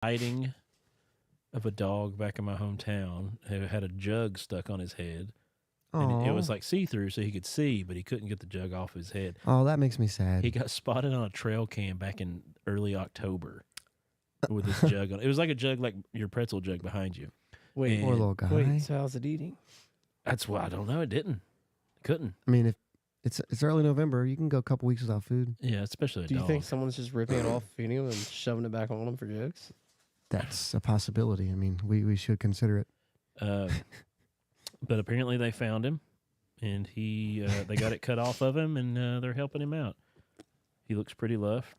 sighting of a dog back in my hometown who had a jug stuck on his head. And it was like see-through, so he could see, but he couldn't get the jug off his head. Oh, that makes me sad. He got spotted on a trail cam back in early October with this jug on. It was like a jug, like your pretzel jug behind you. Wait, Poor little guy. wait. So how's it eating? That's why I don't know. It didn't. Couldn't. I mean, if it's early November, you can go a couple weeks without food. Yeah, especially a Do you dog. think someone's just ripping it off, feeding him, and shoving it back on him for jokes? That's a possibility. I mean, we should consider it. But apparently they found him, and they got it cut off of him, and they're helping him out. He looks pretty rough.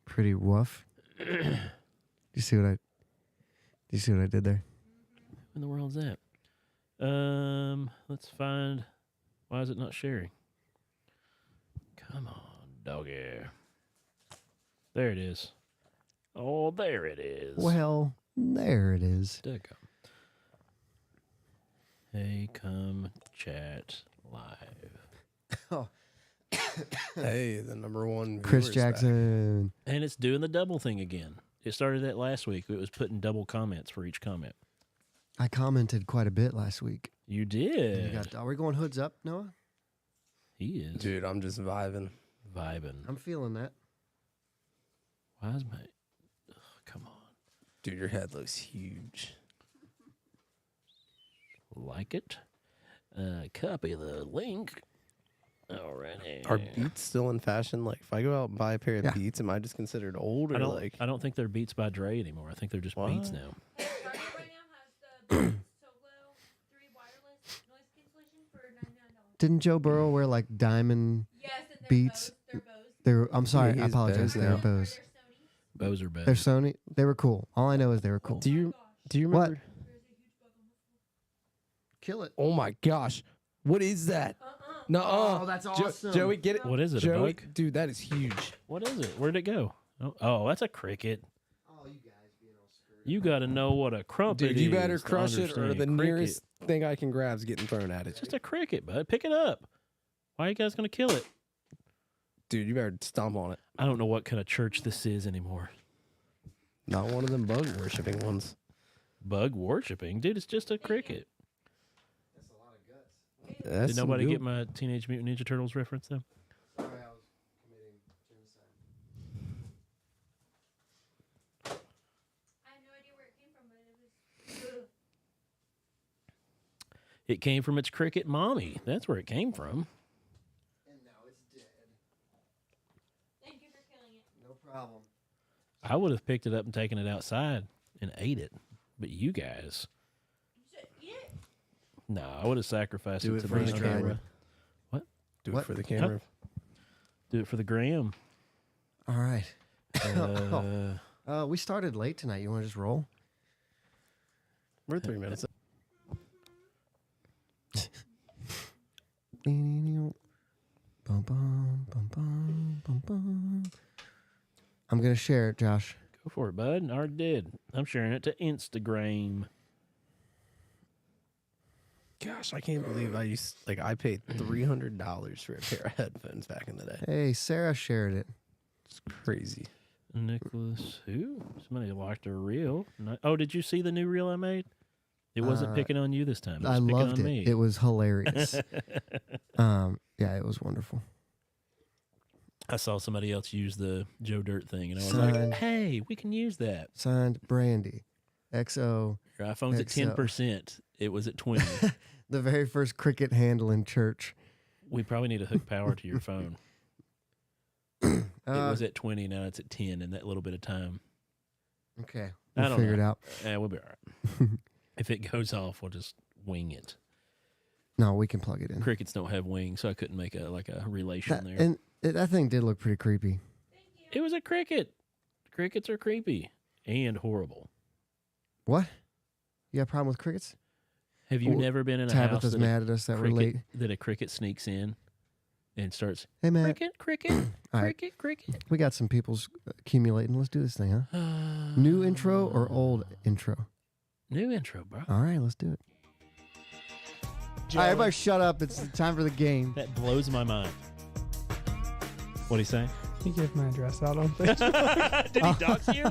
Pretty rough. Do you see what I did there? What in the world is that? Let's find. Why is it not sharing? Come on, doggy. There it is. Oh, there it is. Well, there it is. There you go. Hey, come chat live. Oh. Hey, the number one Chris viewer's back. Jackson. And it's doing the double thing again. It started that last week. It was putting double comments for each comment. I commented quite a bit last week. You did. Are we going hoods up, Noah? He is. Dude, I'm just vibing. I'm feeling that. Why is my... Ugh, come on. Dude, your head looks huge. Like it? Copy the link. Alrighty. Are Beats still in fashion? Like, if I go out and buy a pair of Beats, am I just considered old? Or I don't think they're Beats by Dre anymore. I think they're just Beats now. Target right now has the Solo 3 wireless noise cancellation for $99. Didn't Joe Burrow wear like diamond Yes, and they're Beats? Bose. They're Bose. I'm sorry, Yeah, I he's apologize. Bose They're now. Bose. They're Sony. Bose are better. They're Sony. They were cool. All I know is they were cool. Do you What? remember? There's a huge bug on the floor. Kill it. Oh my gosh. What is that? No, Oh, that's awesome. Joey, get it. What is it, a Joey, bug? dude, that is huge. What is it? Where'd it go? Oh, that's a cricket. Oh, you guys being all screwed. You got to know what a crumpet Dude, is. you better to crush it, or understand the cricket. nearest thing I can grab is getting thrown at it. It's just a cricket, bud. Pick it up. Why are you guys going to kill it? Dude, you better stomp on it. I don't know what kind of church this is anymore. Not one of them bug worshipping ones. Bug worshipping? Dude, it's just a cricket. That's a lot of guts. That's Did nobody get my Teenage Mutant Ninja Turtles reference, though? Sorry, I was committing genocide. I have no idea where it came from, but it was. It came from its cricket mommy. That's where it came from. And now it's dead. Thank you for killing it. No problem. I would have picked it up and taken it outside and ate it. But you guys, You said eat it? no, I would have sacrificed Do it it to for the the camera. What? Do What? it for the camera. Do it for the gram. All right. Uh, We started late tonight. You want to just roll? We're 3 minutes. Bum, bum, bum, bum, bum, bum. I'm going to share it, Josh. Go for it, bud. I already did. I'm sharing it to Instagram. Gosh, I can't believe I paid $300 for a pair of headphones back in the day. Hey, Sarah shared it. It's crazy. Nicholas, who? Somebody locked a reel. Oh, did you see the new reel I made? It wasn't picking on you this time. It was I picking loved on it. me. It was hilarious. Yeah, it was wonderful. I saw somebody else use the Joe Dirt thing, and I was Signed. like, hey, we can use that. Signed, Brandy. XO. Your iPhone's at XO. 10%. It was at 20. The very first cricket handle in church. We probably need to hook power to your phone. It was at 20, now it's at 10 in that little bit of time. Okay. I We'll don't figure it know. out. Yeah, we'll be all right. If it goes off, we'll just wing it. No, we can plug it in. Crickets don't have wings, so I couldn't make a relation there. And that thing did look pretty creepy. It was a cricket. Crickets are creepy and horrible. What? You got a problem with crickets? Have you Well, never been in a Tabitha's house that mad at us that we're late. that a cricket sneaks in and starts Hey, man. cricket, All right. cricket? We got some people's accumulating. Let's do this thing, huh? New intro or old intro? New intro, bro. All right, let's do it. All right, everybody shut up. It's time for the game. That blows my mind. What'd he say? He gave my address out on Facebook. Did he dox you?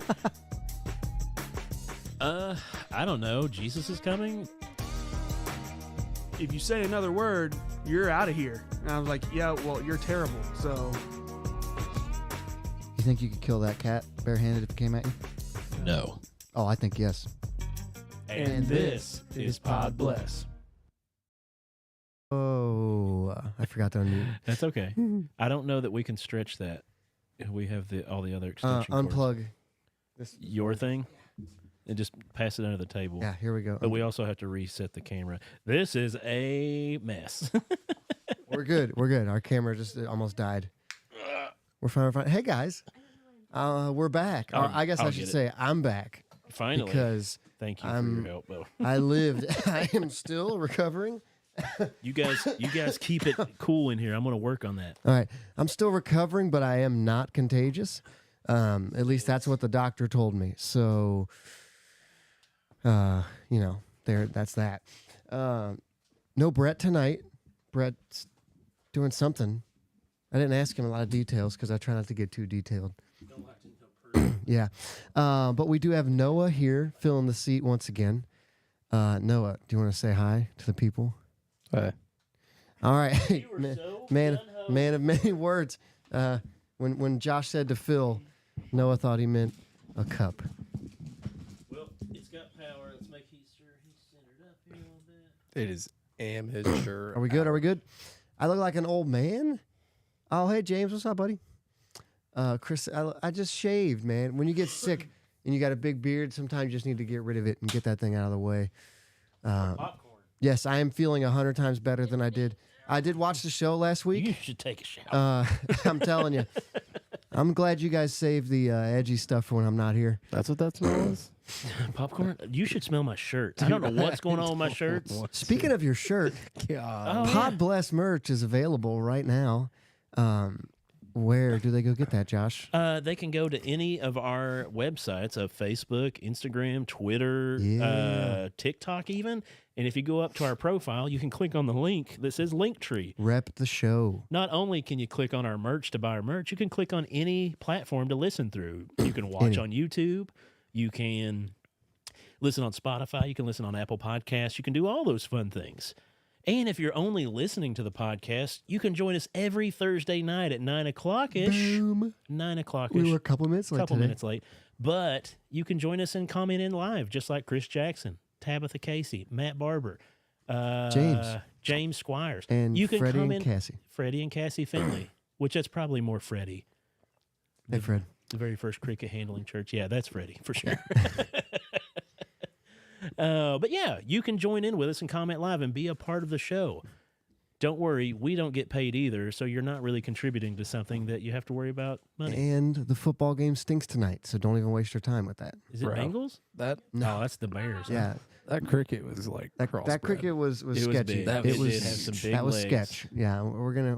I don't know. Jesus is coming. If you say another word, you're out of here. And I was like, yeah, well, you're terrible. So You think you could kill that cat barehanded if it came at you? No. Oh, I think yes. And this is Podbless. Oh, I forgot to unmute. That's okay. I don't know that we can stretch that. We have all the other extension cords. Unplug this. Your thing and just pass it under the table. Yeah, here we go. But we also have to reset the camera. This is a mess. We're good. We're good. Our camera just almost died. We're fine. We're fine. Hey guys, we're back. Or I guess I should say I'm back Finally. because Thank you for your help, though. I lived. I am still recovering. You guys keep it cool in here. I'm going to work on that. All right, I'm still recovering, but I am not contagious. At least that's what the doctor told me. So, that's that. No Brett tonight. Brett's doing something. I didn't ask him a lot of details because I try not to get too detailed. Yeah. But we do have Noah here filling the seat once again. Noah, do you want to say hi to the people? Hey. All right. You were so man gung-ho. of many words. When Josh said to fill, Noah thought he meant a cup. Well, it's got power. Let's make sure he's centered up here a little bit. It is amateur. Are we good? Are we good? I look like an old man? Oh, hey, James. What's up, buddy? Chris, I just shaved, man. When you get sick and you got a big beard, sometimes you just need to get rid of it and get that thing out of the way. Popcorn. Yes, I am feeling 100 times better than I did. I did watch the show last week. You should take a shower. I'm telling you. I'm glad you guys saved the edgy stuff for when I'm not here. That's what that smell is? Popcorn? You should smell my shirt. I don't know what's going on with my shirts. Speaking of your shirt, God. Oh, Podbless merch is available right now. Where do they go get that, Josh? They can go to any of our websites of Facebook, Instagram, Twitter, Yeah. TikTok even. And if you go up to our profile, you can click on the link that says Linktree. Rep the show. Not only can you click on our merch to buy our merch, you can click on any platform to listen through. You can watch on YouTube. You can listen on Spotify. You can listen on Apple Podcasts. You can do all those fun things. And if you're only listening to the podcast, you can join us every Thursday night at 9 o'clock-ish. Boom. 9 o'clock-ish. We were a couple minutes late couple today. minutes late. But you can join us and comment in live, just like Chris Jackson, Tabitha Casey, Matt Barber, James Squires. And you can Freddie and comment, Cassie. Freddie and Cassie Finley, which that's probably more Freddie. Hey, Fred. The very first cricket handling church. Yeah, that's Freddie for sure. But yeah, you can join in with us and comment live and be a part of the show. Don't worry, we don't get paid either, so you're not really contributing to something that you have to worry about money. And the football game stinks tonight, so don't even waste your time with that. Is it Bro. Bengals? That No, that's the Bears. Yeah, that cricket was like that crossbred. cricket was It was sketchy. big. That It was did have some big that was legs. sketch. Yeah,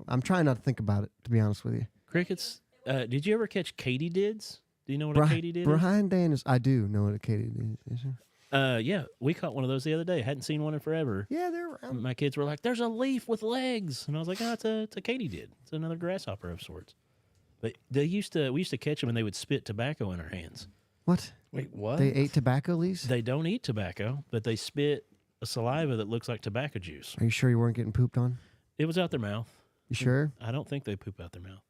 I'm trying not to think about it, to be honest with you. Crickets. Did you ever catch katydids? Do you know what a katydid is? Brian Daniels, I do know what a katydid is. Yeah, we caught one of those the other day. Hadn't seen one in forever. Yeah, they're around. My kids were like, "There's a leaf with legs," and I was like, "Oh, it's a katydid. It's another grasshopper of sorts." But we used to catch them, and they would spit tobacco in our hands. What? Wait, what? They ate tobacco leaves? They don't eat tobacco, but they spit a saliva that looks like tobacco juice. Are you sure you weren't getting pooped on? It was out their mouth. You sure? I don't think they poop out their mouth.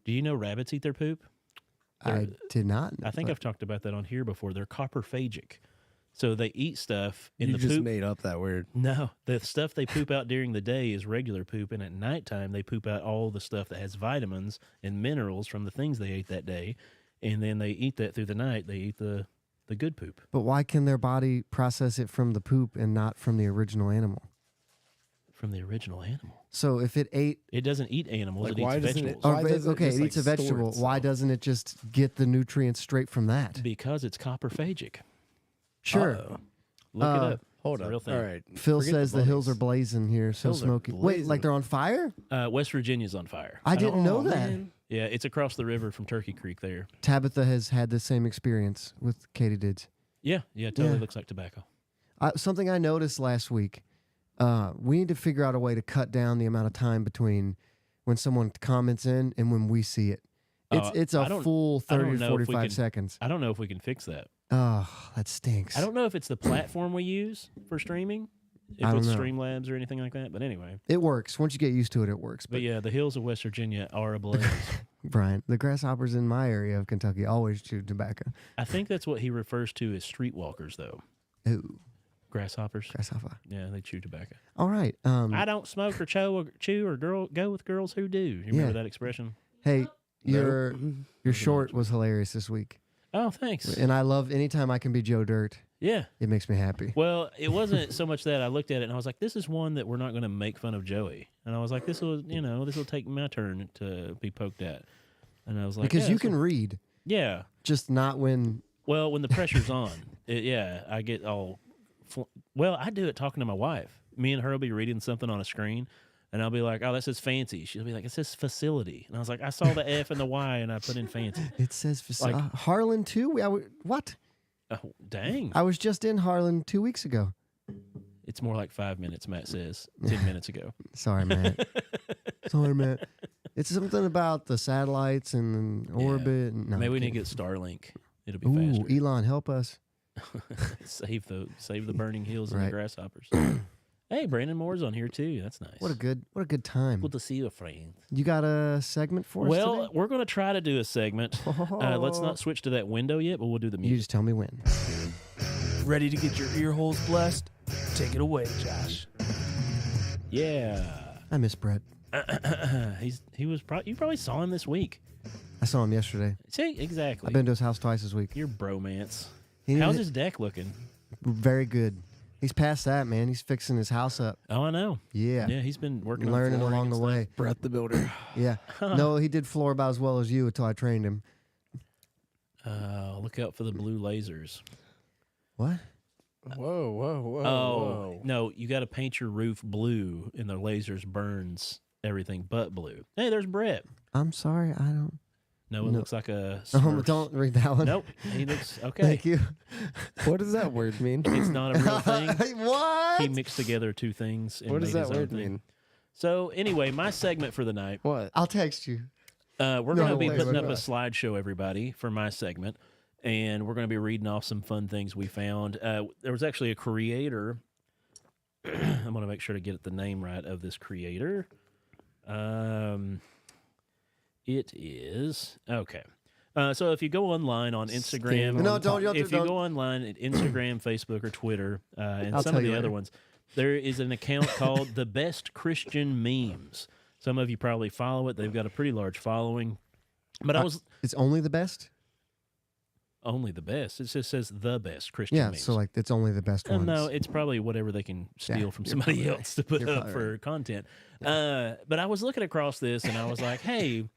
Do you know rabbits eat their poop? I did not. I think I've talked about that on here before. They're coprophagic. So they eat stuff in you the just poop. made up that word. No, the stuff they poop out during the day is regular poop, and at nighttime they poop out all the stuff that has vitamins and minerals from the things they ate that day, and then they eat that through the night. They eat the good poop. But why can their body process it from the poop and not from the original animal? From the original animal. So if it ate, It doesn't eat animals. Like, it why eats doesn't it- vegetables. Why doesn't it okay, just, it eats a like, store vegetable. Why itself? doesn't it just get the nutrients straight from that? Because it's coprophagic. Sure. Uh-oh. Look it up. Hold It's a up. real thing. All right. Phil Forget says the hills are bunnies. blazing here, so Hills are smoky. Wait, blazing. like they're on fire? West Virginia's on fire. I didn't know Oh, that. man. Yeah, it's across the river from Turkey Creek there. Tabitha has had the same experience with katydids. Yeah, it totally Yeah. looks like tobacco. Something I noticed last week, we need to figure out a way to cut down the amount of time between when someone comments in and when we see it. It's I a don't- full I don't 30 to know if we 45 can- seconds. I don't know if we can fix that. Oh, that stinks. I don't know if it's the platform we use for streaming, if I don't it's know. Streamlabs or anything like that. But anyway, It works. Once you get used to it, it works. but yeah, the hills of West Virginia are ablaze. Brian, the grasshoppers in my area of Kentucky always chew tobacco. I think that's what he refers to as streetwalkers, though. Ooh, Grasshoppers. grasshopper. Yeah, they chew tobacco. All right. I don't smoke or chew or go with girls who do. You remember Yeah. that expression? Hey, your Moving short on. was hilarious this week, Oh, thanks. and I love anytime I can be Joe Dirt. Yeah. It makes me happy. Well, it wasn't so much that I looked at it and I was like, "This is one that we're not going to make fun of Joey." And I was like, "This will take my turn to be poked at." And I was like, Because yeah, you it's can like- read, yeah. just not when. Well, when the pressure's on, I get all. Well, I do it talking to my wife. Me and her will be reading something on a screen, and I'll be like, "Oh, that says fancy." She'll be like, "It says facility," and I was like, "I saw the F and the Y, and I put in fancy." It says Like- Harlan too. What? Oh, dang! I was just in Harlan 2 weeks ago. It's more like 5 minutes. Matt says 10 minutes ago. Sorry, Matt. Sorry, Matt. It's something about the satellites and orbit. And, no, Maybe we I'm need to kidding. get Starlink. It'll be Ooh, faster. Elon, help us. save the burning hills and Right. the grasshoppers. Hey, Brandon Moore's on here too. That's nice. What a good time. Good to see you, friend. You got a segment for us Well, today? we're going to try to do a segment. Let's not switch to that window yet, but we'll do the You music. just tell me when. Ready to get your ear holes blessed? Take it away, Josh. Yeah. I miss Brett. he was you probably saw him this week. I saw him yesterday. See, exactly. I've been to his house twice this week. Your bromance. He How's needed- his deck looking? Very good. He's past that, man. He's fixing his house up. Oh, I know. Yeah. Yeah, he's been working on Learning flooring along and the stuff. way. Brett the Builder. Yeah. No, he did floor about as well as you until I trained him. Look out for the blue lasers. What? Whoa, whoa, whoa, Oh, whoa. no, you got to paint your roof blue, and the lasers burns everything but blue. Hey, there's Brett. I'm sorry. I don't. No, it No. looks like a Oh, Smurfs. don't read that one. Nope, he looks okay. Thank you. What does that word mean? It's not a real thing. What? He mixed together two things. And What does made that his own word thing. mean? So anyway, my segment for the night. What? I'll text you. We're No, going to be wait, putting wait, up a wait. slideshow, everybody, for my segment, and we're going to be reading off some fun things we found. There was actually a creator. I'm going to make sure to get the name right of this creator. It is okay. So if you go online on Instagram, No, don't- if you don't. go online at Instagram, Facebook, or Twitter, and I'll some tell of the you other later. ones, there is an account called The Best Christian Memes. Some of you probably follow it. They've got a pretty large following. But I was It's only the best. only the best. It just says The Best Christian Yeah. Memes. So like, it's only the best ones. No, it's probably whatever they can steal Yeah, from you're somebody probably else to put You're up probably for content. But I was looking across this and I was like, hey,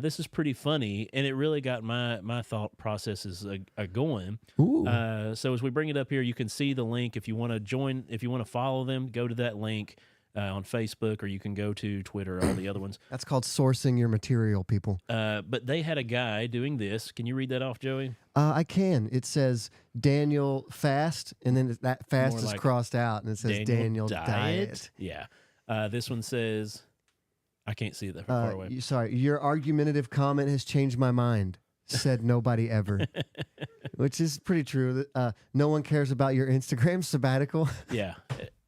this is pretty funny. And it really got my thought processes going. Ooh. So as we bring it up here, you can see the link. If you want to join, if you want to follow them, go to that link on Facebook, or you can go to Twitter, all the other ones. That's called sourcing your material, people. But they had a guy doing this. Can you read that off, Joey? I can. It says Daniel fast, and then that fast More is like crossed out, and it says Daniel diet. Yeah. This one says, I can't see it that far away. Sorry, your argumentative comment has changed my mind. Said nobody ever, which is pretty true. No one cares about your Instagram sabbatical. Yeah.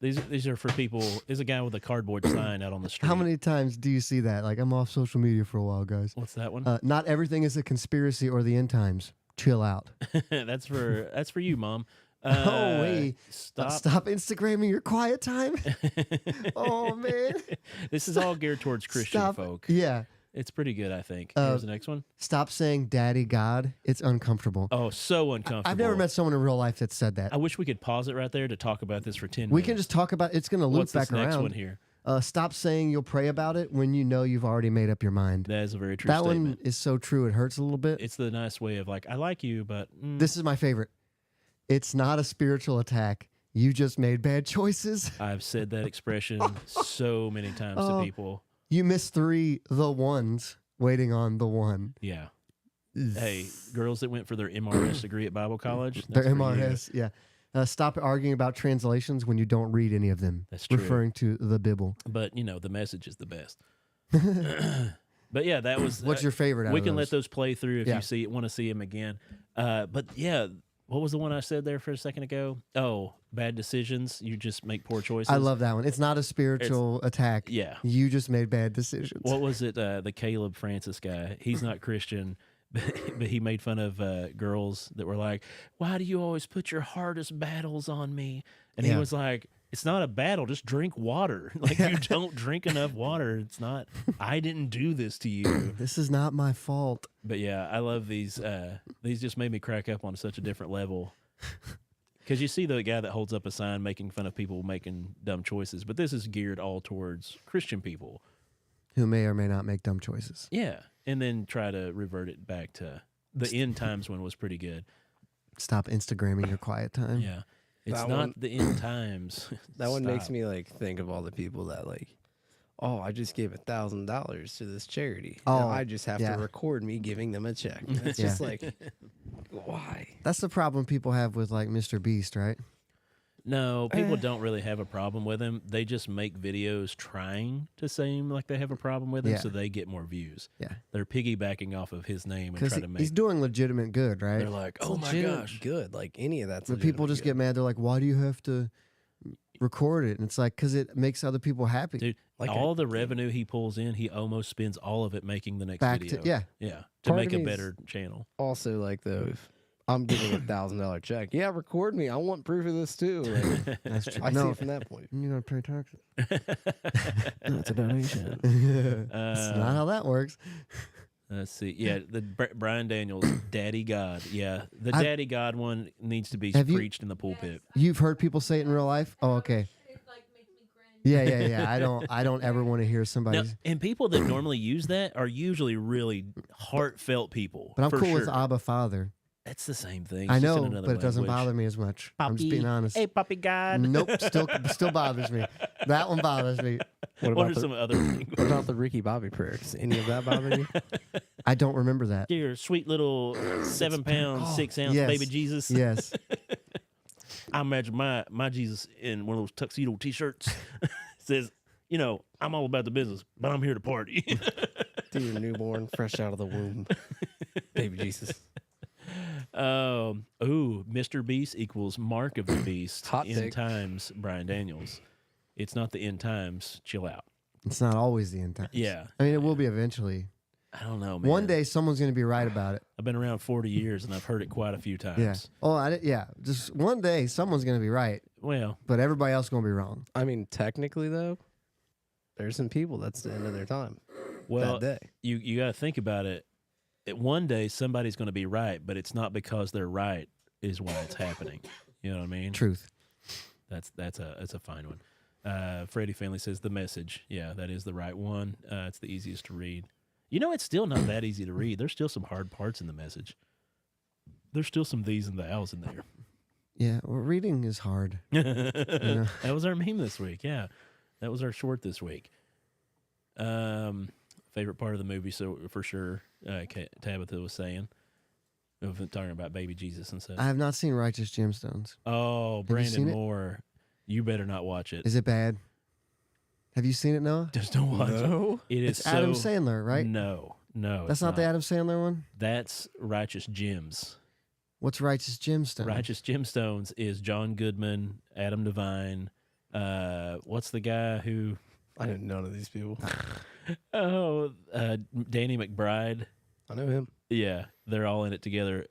These are for people. There's a guy with a cardboard sign out on the street. How many times do you see that? Like, I'm off social media for a while, guys. What's that one? Not everything is a conspiracy or the end times. Chill out. That's for you, Mom. Oh, wait. Stop. Stop Instagramming your quiet time. Oh, man. This is all geared towards Christian Stop. folk. Yeah. It's pretty good, I think. Uh, Here's the next one. Stop saying daddy God. It's uncomfortable. Oh, so uncomfortable. I've never met someone in real life that said that. I wish we could pause it right there to talk about this for 10 We minutes. can just talk about it's going to loop What's this back next around. one here? Stop saying you'll pray about it when you know you've already made up your mind. That is a very true That statement. one is so true. It hurts a little bit. It's the nice way of like, I like you, but This is my favorite. It's not a spiritual attack. You just made bad choices. I've said that expression so many times to Oh. people. You missed 3 the ones waiting on the one. Yeah. Hey, girls that went for their MRS degree at Bible college. Their that's for you. MRS, yeah. Stop arguing about translations when you don't read any of them. That's true. Referring to the Bible. But, the message is the best. But yeah, that was. What's your favorite? Out We of can those? let those play through if Yeah. you want to see him again. But yeah, what was the one I said there for a second ago? Oh, bad decisions. You just make poor choices. I love that one. It's not a spiritual attack. Yeah. You just made bad decisions. What was it? The Caleb Francis guy. He's not Christian, but he made fun of girls that were like, "Why do you always put your hardest battles on me?" And he Yeah. was like, "It's not a battle. Just drink water. Like you don't drink enough water. It's not. I didn't do this to you." This is not my fault. But yeah, I love these. These just made me crack up on such a different level. Because you see the guy that holds up a sign making fun of people making dumb choices, but this is geared all towards Christian people. Who may or may not make dumb choices. Yeah, and then try to revert it back to the end times one was pretty good. Stop Instagramming your quiet time. Yeah, it's That not one- the end times. That one makes Stop. me like think of all the people that like, oh, I just gave $1,000 to this charity. Oh, Now I just have yeah. to record me giving them a check. It's Yeah. just like, why? That's the problem people have with like Mr. Beast, right? No, people don't really have a problem with him. They just make videos trying to seem like they have a problem with him, Yeah. so they get more views. Yeah. They're piggybacking off of his name and Because try to make. he's doing legitimate good, right? They're like, It's oh my legit gosh, good. Like any of that's. But people legitimate just good. get mad. They're like, why do you have to record it? And it's like, because it makes other people happy. dude! Like all the revenue he pulls in, he almost spends all of it making the next Back video. to, yeah. yeah, to Part make of a me is- better channel. Also, like though, if I'm getting $1,000 check, yeah, record me. I want proof of this too. Like, That's true. I see No, it from that point. you gotta pay taxes. That's a donation. It's not how that works. Let's see. Yeah, the Brian Daniels, Daddy God. Yeah, the I've- Daddy God one needs to be Have you- preached in the pulpit. You've heard people say it in real life? Oh, okay. It like makes me cringe. Yeah. I don't ever want to hear somebody. Now, and people that normally use that are usually really heartfelt people. But I'm for cool with sure. Abba Father. That's the same thing. I It's just in know, another but it doesn't language. bother me as much. I'm just being honest. Hey, Puppy God. Nope, still bothers me. That one bothers me. What What about are the, some other languages? what about the Ricky Bobby prayer? Does any of that bother you? I don't remember that. Dear sweet little 7 pound, 6 ounce yes. baby Jesus. Yes. I imagine my Jesus in one of those tuxedo T-shirts says, "You know, I'm all about the business, but I'm here to party." To your newborn, fresh out of the womb, baby Jesus. Mr. Beast equals Mark of the Beast. Hot end take. times, Brian Daniels. It's not the end times. Chill out. It's not always the end times. Yeah, I mean, it will be eventually. I don't know, man. One day, someone's going to be right about it. I've been around 40 years and I've heard it quite a few times. Yeah. Oh, yeah. Just one day, someone's going to be right, Well, but everybody else is going to be wrong. I mean, technically though, there's some people that's the end of their time well, that day. you got to think about it. One day somebody's going to be right, but it's not because they're right is why it's happening. You know what I mean? Truth. That's a fine one. Freddie Finley says The Message. Yeah, that is the right one. It's the easiest to read. You know, it's still not that easy to read. There's still some hard parts in The Message. There's still some these and thous in there. Yeah. Well, reading is hard. That was our meme this week. Yeah, that was our short this week. Favorite part of the movie, so for sure, Tabitha was saying. We've been talking about baby Jesus and stuff. I have not seen Righteous Gemstones. Oh, you Brandon seen it? Moore, you better not watch it. Is it bad? Have you seen it, Noah? Just don't watch it. It is It's Adam so- Sandler, right? No, That's it's not the Adam Sandler one? That's Righteous Gems. What's Righteous Gemstones? Righteous Gemstones is John Goodman, Adam Devine. What's the guy who? I didn't know none of these people. Danny McBride. I know him. Yeah, they're all in it together.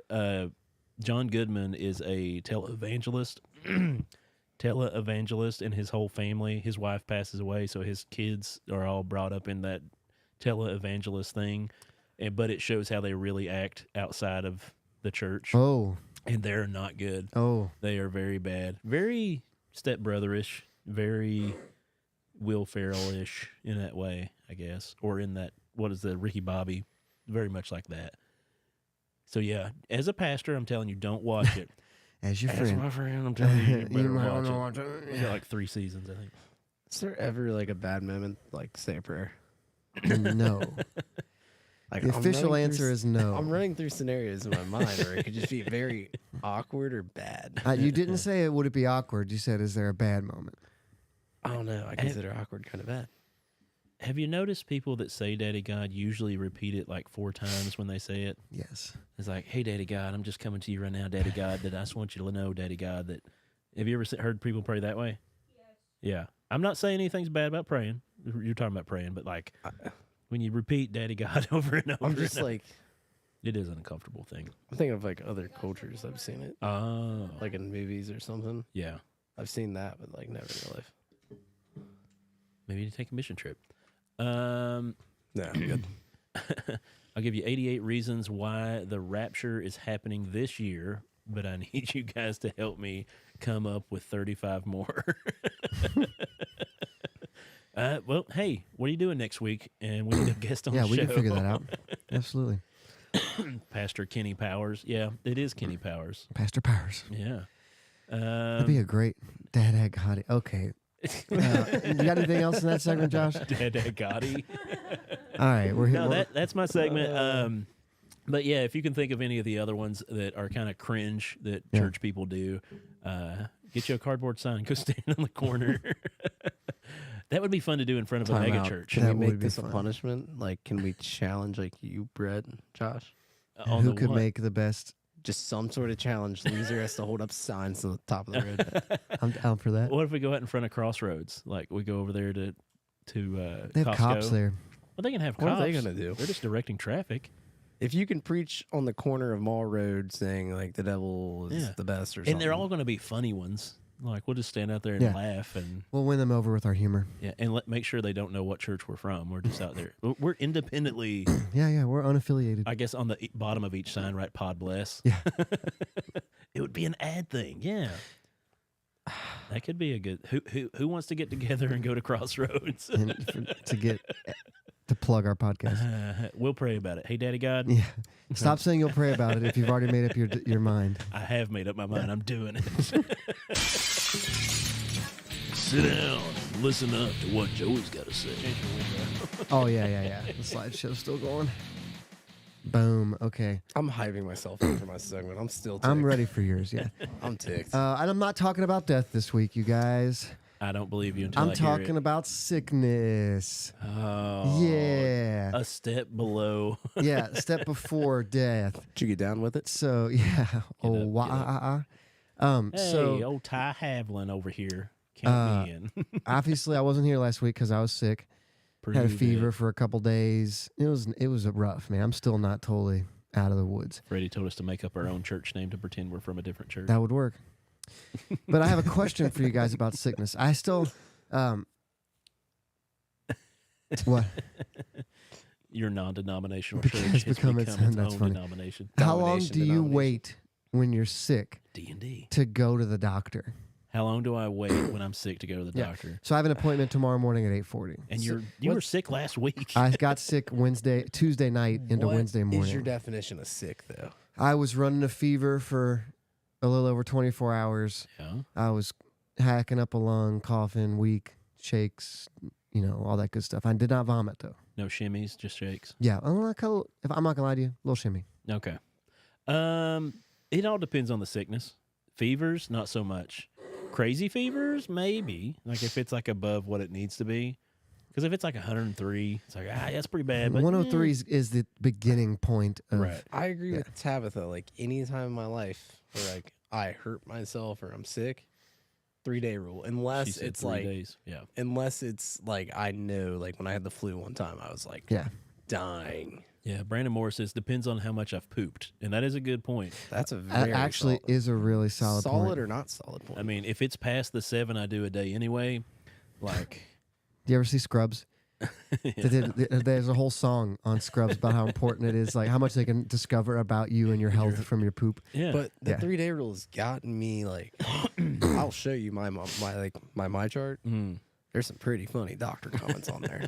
John Goodman is a televangelist. Televangelist, and his whole family. His wife passes away, so his kids are all brought up in that televangelist thing. But it shows how they really act outside of the church, Oh. and they're not good. Oh. They are very bad, very stepbrotherish, very Will Ferrell-ish in that way, I guess, or in that what is the Ricky Bobby, very much like that. So yeah, as a pastor, I'm telling you, don't watch it. As your As friend. my friend, I'm telling you, you better might watch wanna it. watch it. It's got like 3 seasons, I think. Is there ever like a bad moment, like say a prayer? No. Like, The I'm official running answer through is no. I'm running through scenarios in my mind where it could just be very awkward or bad. You didn't say would it be awkward. You said, is there a bad moment? I don't know. I consider awkward kind of bad. Have you noticed people that say Daddy God usually repeat it like 4 times when they say it? Yes. It's like, hey, Daddy God, I'm just coming to you right now, Daddy God, that I just want you to know, Daddy God, that. Have you ever heard people pray that way? Yes. Yeah. I'm not saying anything's bad about praying. You're talking about praying, but like when you repeat Daddy God over and over. I'm just and over, like, it is an uncomfortable thing. I'm thinking of like other cultures. I've seen it, Oh. like in movies or something. Yeah. I've seen that, but like never in real life. Maybe you need to take a mission trip. No, good. I'll give you 88 reasons why the rapture is happening this year, but I need you guys to help me come up with 35 more. Well, hey, what are you doing next week? And we need a guest on Yeah, the we show. can figure that out. Absolutely. Pastor Kenny Powers. Yeah, it is Kenny Powers. Pastor Powers. Yeah. That'd be a great Dad Gotti. Okay. You got anything else in that segment, Josh? Dad Gotti. All right, we're here. No, that's my segment. But yeah, if you can think of any of the other ones that are kind of cringe that church people do, get you a cardboard sign, go stand on the corner. That would be fun to do in front of a Time mega out. church. Can That we would make be this fun. a punishment? Like, can we challenge like you, Brett, Josh? On Who the could what? make the best? Just some sort of challenge. Loser has to hold up signs on the top of the road. I'm down for that. What if we go out in front of Crossroads? Like we go over there to They have Costco. cops there. Well, they can have What cops. are they gonna do? They're just directing traffic. If you can preach on the corner of Mall Road saying like the devil is Yeah. the best or something, And they're all going to be funny ones. Like we'll just stand out there and Yeah. laugh and We'll win them over with our humor. make sure they don't know what church we're from. We're just out there. We're independently, Yeah, we're unaffiliated. I guess, on the bottom of each sign, right? Podbless. Yeah. It would be an ad thing. Yeah. That could be a good. Who wants to get together and go to Crossroads? To plug our podcast. We'll pray about it. Hey, Daddy God. Yeah. Stop saying you'll pray about it if you've already made up your mind. I have made up my mind. I'm doing it. Sit down. Listen up to what Joey's got to say. Oh, yeah. The slideshow's still going. Boom. Okay. I'm hyping myself up for my segment. I'm still ticked. I'm ready for yours, yeah. I'm ticked. And I'm not talking about death this week, you guys. I don't believe you until I'm I hear talking it. about sickness. Oh, Yeah. a step below. Yeah, step before death. Did you get down with it? So, yeah. Hey, So, old Ty Havlin over here. Count me in. obviously, I wasn't here last week because I was sick. Had a Prove fever it. for a couple days. It was a rough, man. I'm still not totally out of the woods. Freddie told us to make up our own church name to pretend we're from a different church. That would work. But I have a question for you guys about sickness. I still, what? Your non-denominational Because church has become become its its own- that's own funny. denomination. How long Domination, do you denomination. wait when you're sick D&D. to go to the doctor? How long do I wait when I'm sick to go to the Yeah. doctor? So I have an appointment tomorrow morning at 8:40. And you were sick last week. I got sick Tuesday night into What Wednesday morning. is your definition of sick, though? I was running a fever for a little over 24 hours. Yeah. I was hacking up a lung, coughing, weak, shakes, all that good stuff. I did not vomit though. No shimmies, just shakes. Yeah, if I'm not gonna lie to you, a little shimmy. Okay. It all depends on the sickness. Fevers, not so much. Crazy fevers, maybe. Like if it's like above what it needs to be. Because if it's like 103, it's like, that's pretty bad. But 103 is the beginning point of Right. I agree with Tabitha. Like any time in my life where like I hurt myself or I'm sick, 3-day rule. She Unless said it's 3 like, days. Yeah. unless it's like I know, like when I had the flu one time, I was like Yeah. dying. Yeah. Brandon Morris says, depends on how much I've pooped. And that is a good point. That's a That very actually solid, is a really solid point. or not solid point. I mean, if it's past the 7 I do a day anyway, like, Do you ever see Scrubs? There's a whole song on Scrubs about how important it is, like how much they can discover about you and your health from your poop. yeah. But the Yeah. 3-day rule has gotten me like I'll show you my chart. Mm. There's some pretty funny doctor comments on there.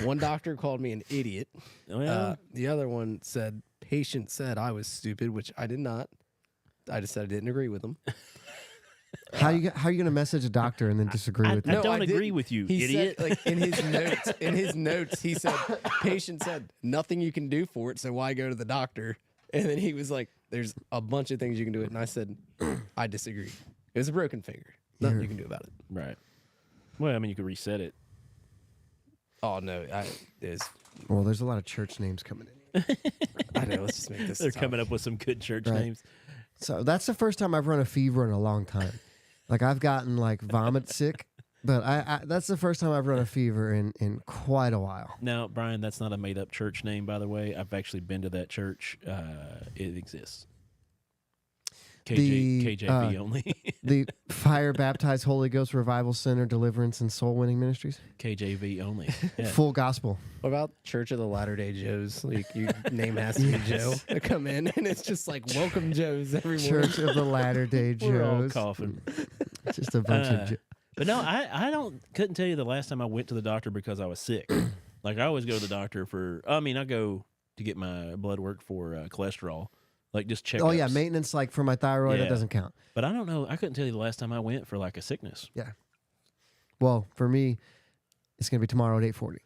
One doctor called me an idiot. Well, The other one said patient said I was stupid, which I did not. I just said I didn't agree with him. How you gonna message a doctor and then disagree I with don't them? agree didn't. with you, He idiot. said, like in his notes, he said patient said nothing you can do for it, so why go to the doctor? And then he was like, "There's a bunch of things you can do it," and I said, "I disagree. It was a broken finger. Nothing you can do about it." Right. Well, I mean, you could reset it. Oh no, there's. Well, there's a lot of church names coming in. I know. Let's just make this. They're tough. coming up with some good church Right. names. So that's the first time I've run a fever in a long time. Like I've gotten like vomit sick, but I that's the first time I've run a fever in quite a while. Now, Brian, that's not a made up church name, by the way. I've actually been to that church. It exists. KJV only. The Fire Baptized Holy Ghost Revival Center Deliverance and Soul Winning Ministries. KJV only. Yeah. Full gospel. What about Church of the Latter-day Joes? Like your name has to be Joe to come in, and it's just like welcome Joes every morning. Church of the Latter Day We're all Joes. coughing. Just a bunch of But no, I couldn't tell you the last time I went to the doctor because I was sick. Like I always go to the doctor I go to get my blood work for cholesterol, like just check. Oh yeah, maintenance like for my thyroid, Yeah. that doesn't count. But I don't know. I couldn't tell you the last time I went for like a sickness. Yeah. Well, for me, it's gonna be tomorrow at 8:40.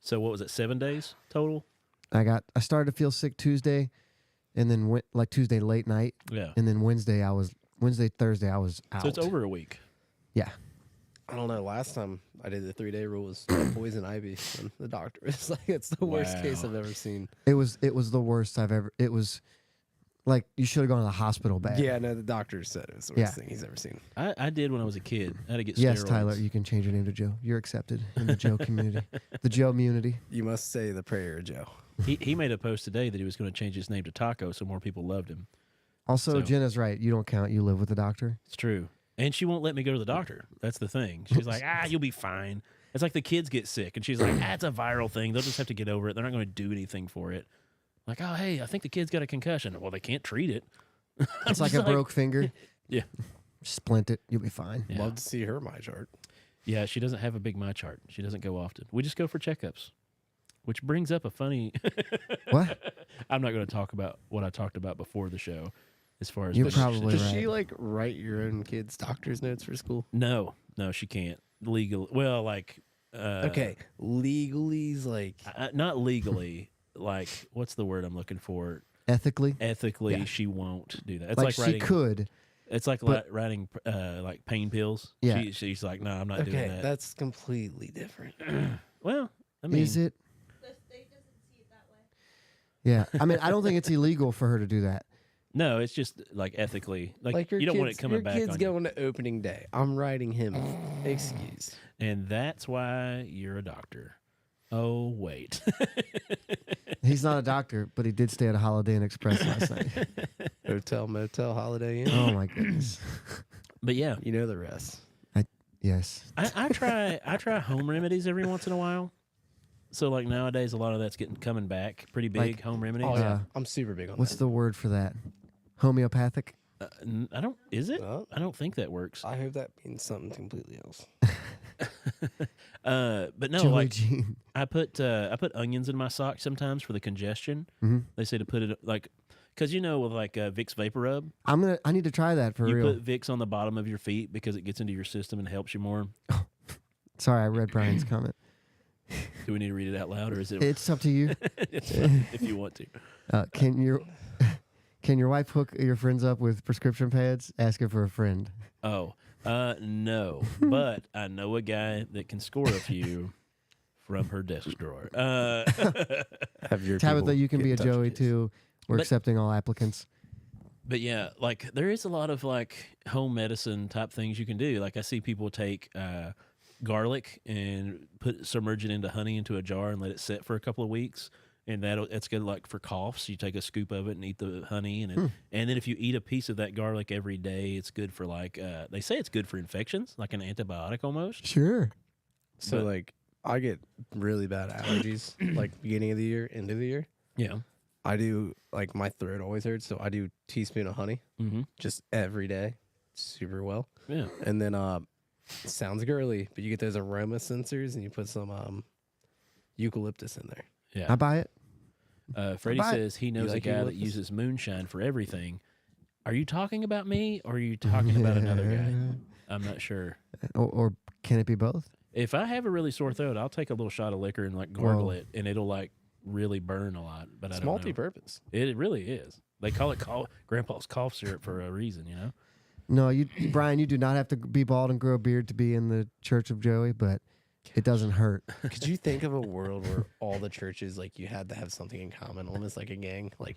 So what was it? 7 days total? I started to feel sick Tuesday, and then went like Tuesday late night, Yeah. and then Thursday I was out. So it's over a week. Yeah. I don't know. Last time I did the 3-day rule was poison ivy, and the doctor was like, "It's the worst case Wow. I've ever seen." It was the worst I've ever. It was like you should have gone to the hospital bad. Yeah, no, the doctor said it was the worst thing he's ever seen. I did when I was a kid. I had to get Yes, steroids. Tyler, you can change your name to Joe. You're accepted in the Joe community. The Joe community. You must say the prayer, Joe. He made a post today that he was going to change his name to Taco so more people loved him. Also, So- Jenna's right. You don't count. You live with the doctor. It's true. And she won't let me go to the doctor. That's the thing. She's like, you'll be fine. It's like the kids get sick, and she's like, it's a viral thing. They'll just have to get over it. They're not going to do anything for it. Like, oh, hey, I think the kid's got a concussion. Well, they can't treat it. It's like a broke finger. Yeah. Splint it. You'll be fine. Yeah. Love to see her my chart. Yeah, she doesn't have a big my chart. She doesn't go often. We just go for checkups, which brings up a funny. What? I'm not going to talk about what I talked about before the show, as far as You're but probably Does right. she like write your own kids' doctor's notes for school? No, she can't legal. Well, like Okay, legalese like not legally. Like, what's the word I'm looking for? Ethically, Ethically, Yeah. she won't do that. It's like like she writing. could. It's like but- writing like pain pills. Yeah. She's like, no, I'm not doing okay, that. that's completely different. Well, I mean, Is it? The state doesn't see it that way. Yeah. I mean, I don't think it's illegal for her to do that. no, it's just like ethically. Like, your you don't want it kids- coming your back kid's on you. going to opening day. I'm writing him. Excuse. And that's why you're a doctor. Oh, wait. He's not a doctor, but he did stay at a Holiday Inn Express last night. Hotel, motel, Holiday Inn. Oh my goodness. But yeah, You know the rest. Yes. I try home remedies every once in a while. So like nowadays, a lot of that's coming back. Pretty big Like- home remedies. Oh yeah, Uh, I'm super big on What's that. the word for that? Homeopathic? I don't. Is it? Oh. I don't think that works. I hope that means something completely else. But no, Joey like Jean. I put onions in my socks sometimes for the congestion. Mhm. They say to put it like, because with like Vicks Vapor Rub, I need to try that for you real. put Vicks on the bottom of your feet because it gets into your system and helps you more. Sorry, I read Brian's comment. Do we need to read it out loud, or is it? It's up to you. It's fine if you want to. Can your wife hook your friends up with prescription pads? Ask her for a friend. Oh, no, but I know a guy that can score a few from her desk drawer. Have your Tabitha, people you can get be in a touch with Joey us. too. We're But- accepting all applicants. But yeah, like there is a lot of like home medicine type things you can do. Like I see people take garlic and submerge it into honey into a jar and let it sit for a couple of weeks, and that's good like for coughs. You take a scoop of it and eat the honey, and and then if you eat a piece of that garlic every day, it's good for like they say it's good for infections, like an antibiotic almost. Sure. So But- like, I get really bad allergies like beginning of the year, end of the year. Yeah. I do like my throat always hurts, so I do teaspoon of honey Mm-hmm. just every day, super well. Yeah. And then sounds girly, but you get those aroma sensors and you put some eucalyptus in there. Yeah. I buy it. Freddie Bye. says he knows a like guy that eucalyptus? uses moonshine for everything. Are you talking about me or are you talking about another guy? I'm not sure. Or can it be both? If I have a really sore throat, I'll take a little shot of liquor and like gargle Whoa. it, and it'll like really burn a lot. But It's I don't know. multi-purpose. It really is. They call it Grandpa's cough syrup for a reason, you know. No, Brian, you do not have to be bald and grow a beard to be in the Church of Joey, but It doesn't hurt. Could you think of a world where all the churches like you had to have something in common, almost like a gang, like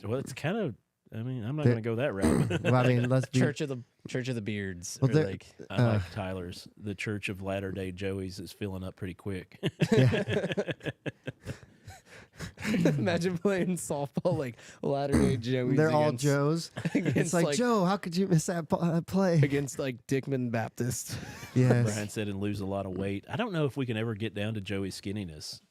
Well, it's kind of. I mean, I'm not The- going to go that route. Well, I mean, let's be. Church of the Beards, Well, or there- like I like Tyler's. The Church of Latter Day Joeys is filling up pretty quick. imagine playing softball like Latter-day Joeys. They're all against, Joes. It's against, like, Joe, how could you miss that play? against like Dickman Baptist. Yes. Brian said and lose a lot of weight. I don't know if we can ever get down to Joey's skinniness.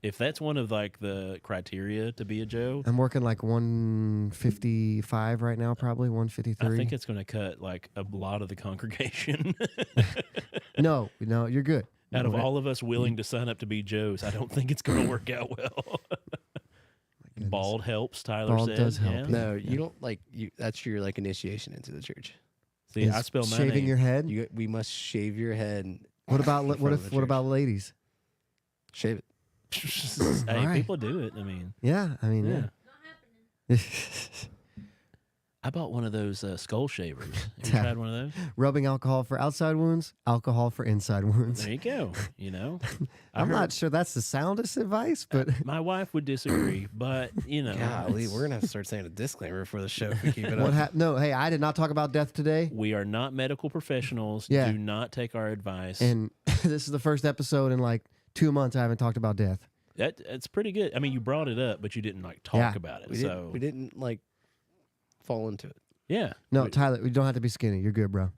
If that's one of like the criteria to be a Joe, I'm working like 155 right now, probably 153. I think it's going to cut like a lot of the congregation. No, you're good. Out of all of us willing to sign up to be Joes, I don't think it's going to work out well. Bald helps, Tyler Bald said. does help, Yeah. yeah. No, you don't like you. That's your like initiation into the church. See, Is I spell my shaving name. your head. We must shave your head. What about in what front of if the what church. about ladies? Shave it? Hey, All right. people do it. I mean, Yeah, I mean, yeah. yeah. Not happening. I bought one of those skull shavers. Have you Yeah. tried one of those? Rubbing alcohol for outside wounds, alcohol for inside wounds. There you go. You know, I'm not sure that's the soundest advice, but My wife would disagree, but you know, Golly, it's- we're gonna have to start saying a disclaimer for the show if we keep it what up. happened? No, hey, I did not talk about death today, we are not medical professionals. Yeah. Do not take our advice. and this is the first episode in like 2 months I haven't talked about death. That's pretty good. I mean, you brought it up, but you didn't like talk Yeah. about it. We so didn't, we didn't like fall into it. yeah. No, We- Tyler, you don't have to be skinny. You're good, bro.